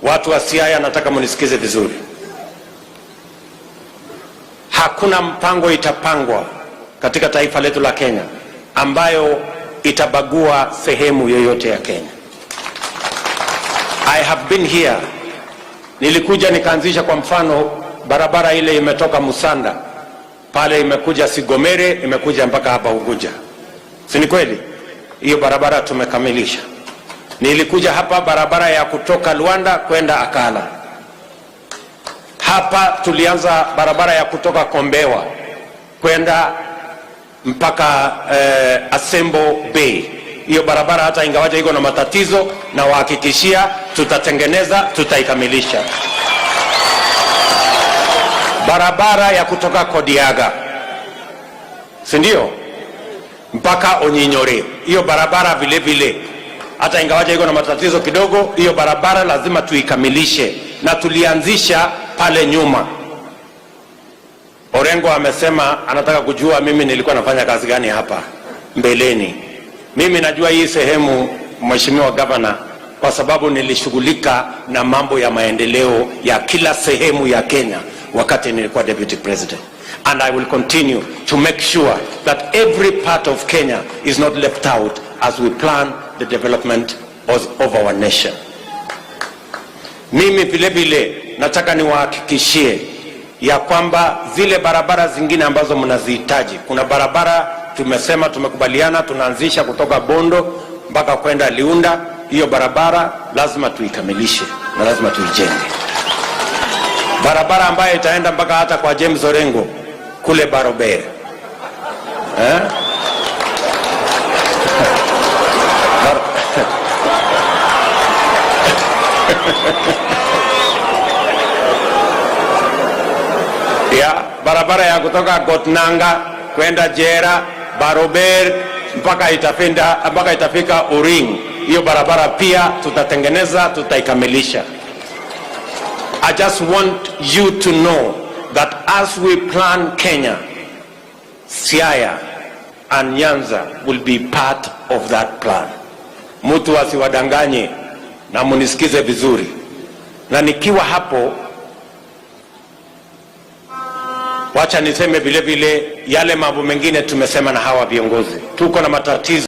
watu wa Siaya, nataka munisikize vizuri. Hakuna mpango itapangwa katika taifa letu la Kenya ambayo itabagua sehemu yoyote ya Kenya. I have been here. Nilikuja nikaanzisha kwa mfano barabara ile imetoka Musanda pale imekuja Sigomere, imekuja mpaka hapa Unguja. Si ni kweli? Hiyo barabara tumekamilisha. Nilikuja hapa barabara ya kutoka Luanda kwenda Akala. Hapa tulianza barabara ya kutoka Kombewa kwenda mpaka Asembo Bay. Hiyo barabara hata ingawaje iko na matatizo, na wahakikishia tutatengeneza, tutaikamilisha. Barabara ya kutoka Kodiaga, si ndio, mpaka Onyinyore, hiyo barabara vile vile hata ingawaje iko na matatizo kidogo, hiyo barabara lazima tuikamilishe, na tulianzisha pale nyuma. Orengo amesema anataka kujua mimi nilikuwa nafanya kazi gani hapa mbeleni. Mimi najua hii sehemu, Mheshimiwa Governor, kwa sababu nilishughulika na mambo ya maendeleo ya kila sehemu ya Kenya wakati nilikuwa Deputy President. And I will continue to make sure that every part of Kenya is not left out as we plan the development of our nation. Mimi vile vile nataka niwahakikishie ya kwamba zile barabara zingine ambazo mnazihitaji, kuna barabara tumesema tumekubaliana tunaanzisha kutoka Bondo mpaka kwenda Liunda. Hiyo barabara lazima tuikamilishe na lazima tuijenge. Barabara ambayo itaenda mpaka hata kwa James Orengo kule Barobere. Ya barabara ya kutoka Gotnanga kwenda Jera, Barober mpaka itafika Uring. Hiyo barabara pia tutatengeneza, tutaikamilisha. I just want you to know that as we plan Kenya, Siaya and Nyanza will be part of that plan. Mtu asiwadanganye na munisikize vizuri. Na nikiwa hapo, wacha niseme vile vile yale mambo mengine tumesema na hawa viongozi. Tuko na matatizo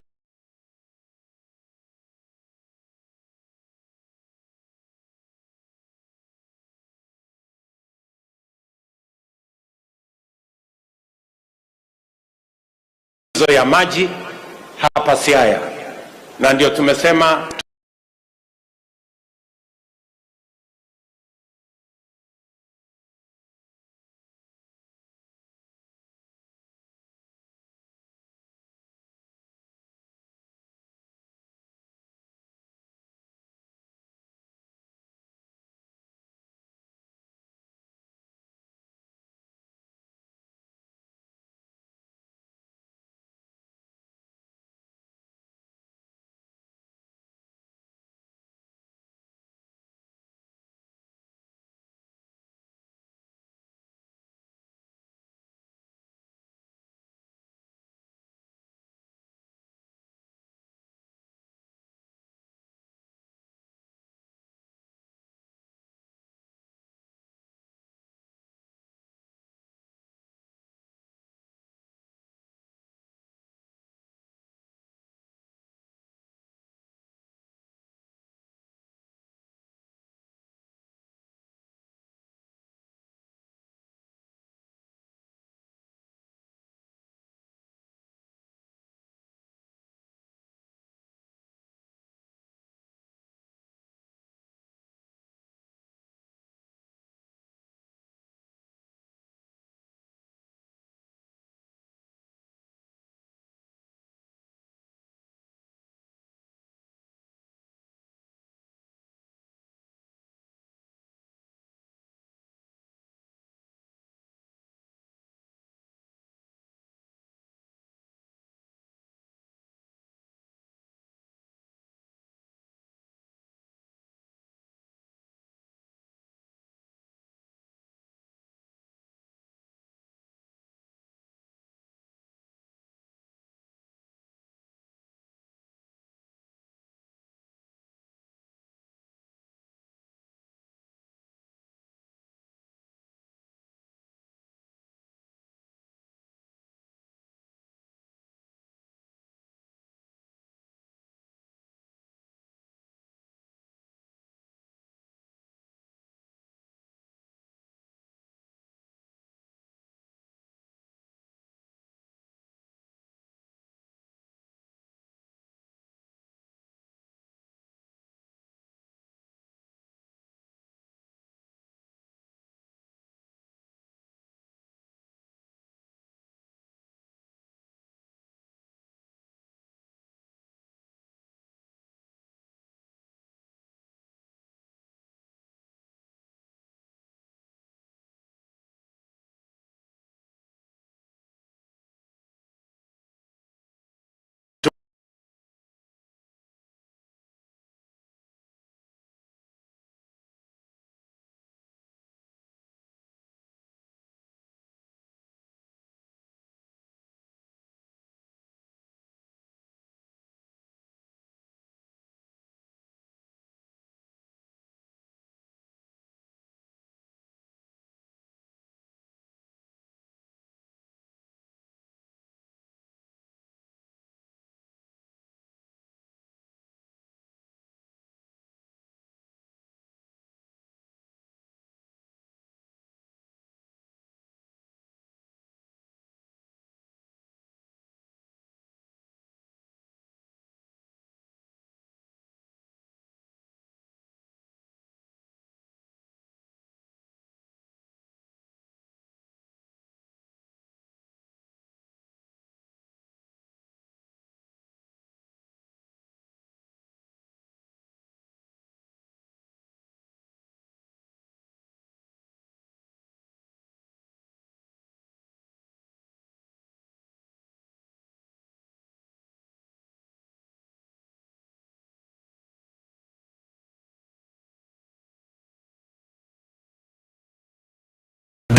ya maji hapa Siaya, na ndio tumesema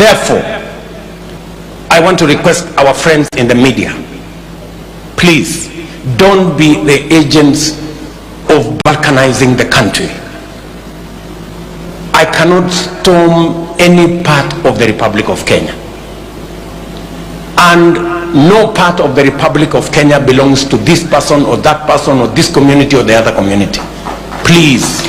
Therefore, I want to request our friends in the media, please don't be the agents of balkanizing the country. I cannot storm any part of the Republic of Kenya. And no part of the Republic of Kenya belongs to this person or that person or this community or the other community. Please,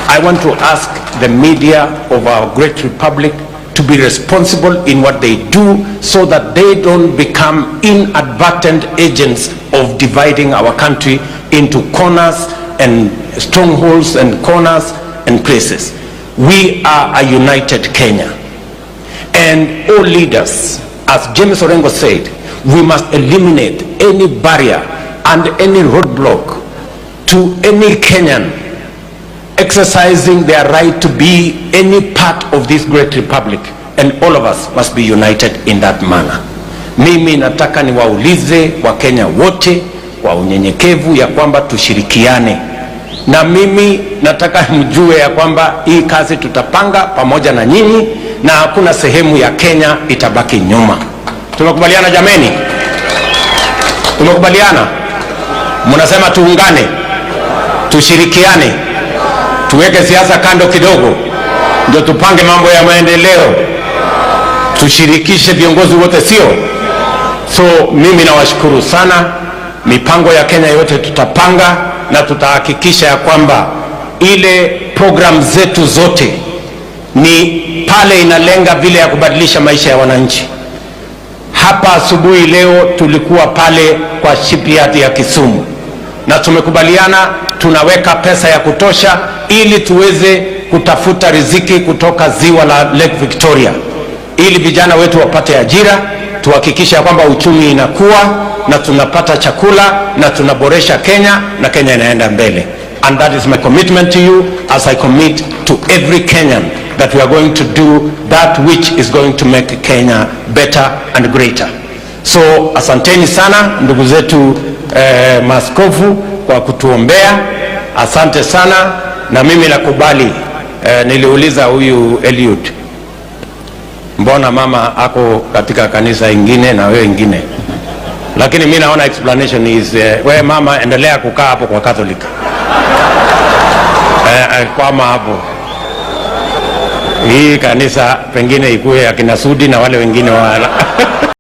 I want to ask the media of our great republic to be responsible in what they do so that they don't become inadvertent agents of dividing our country into corners and strongholds and corners and places. We are a united Kenya. And all leaders, as James Orengo said, we must eliminate any barrier and any roadblock to any Kenyan exercising their right to be any part of this great republic, and all of us must be united in that manner. Mimi nataka niwaulize Wakenya wote kwa unyenyekevu ya kwamba tushirikiane, na mimi nataka mjue ya kwamba hii kazi tutapanga pamoja na nyinyi na hakuna sehemu ya Kenya itabaki nyuma. Tumekubaliana jameni? Tumekubaliana? Mnasema tuungane, tushirikiane, tuweke siasa kando kidogo, ndio tupange mambo ya maendeleo, tushirikishe viongozi wote, sio? So mimi nawashukuru sana. Mipango ya Kenya yote tutapanga na tutahakikisha ya kwamba ile program zetu zote ni pale inalenga vile ya kubadilisha maisha ya wananchi. Hapa asubuhi leo tulikuwa pale kwa shipyard ya Kisumu na tumekubaliana tunaweka pesa ya kutosha ili tuweze kutafuta riziki kutoka ziwa la Lake Victoria, ili vijana wetu wapate ajira, tuhakikisha kwamba uchumi inakuwa na tunapata chakula na tunaboresha Kenya na Kenya inaenda mbele. And that is my commitment to you, as I commit to every Kenyan that we are going to do that which is going to make Kenya better and greater. So asanteni sana ndugu zetu maaskofu kwa kutuombea. Asante sana, na mimi nakubali. Niliuliza huyu Eliud, mbona mama ako katika kanisa ingine na wewe ingine? Lakini mimi naona explanation is wewe mama endelea kukaa hapo kwa Catholic. Kwama hapo. Hii kanisa pengine ikuwe akina Sudi na wale wengine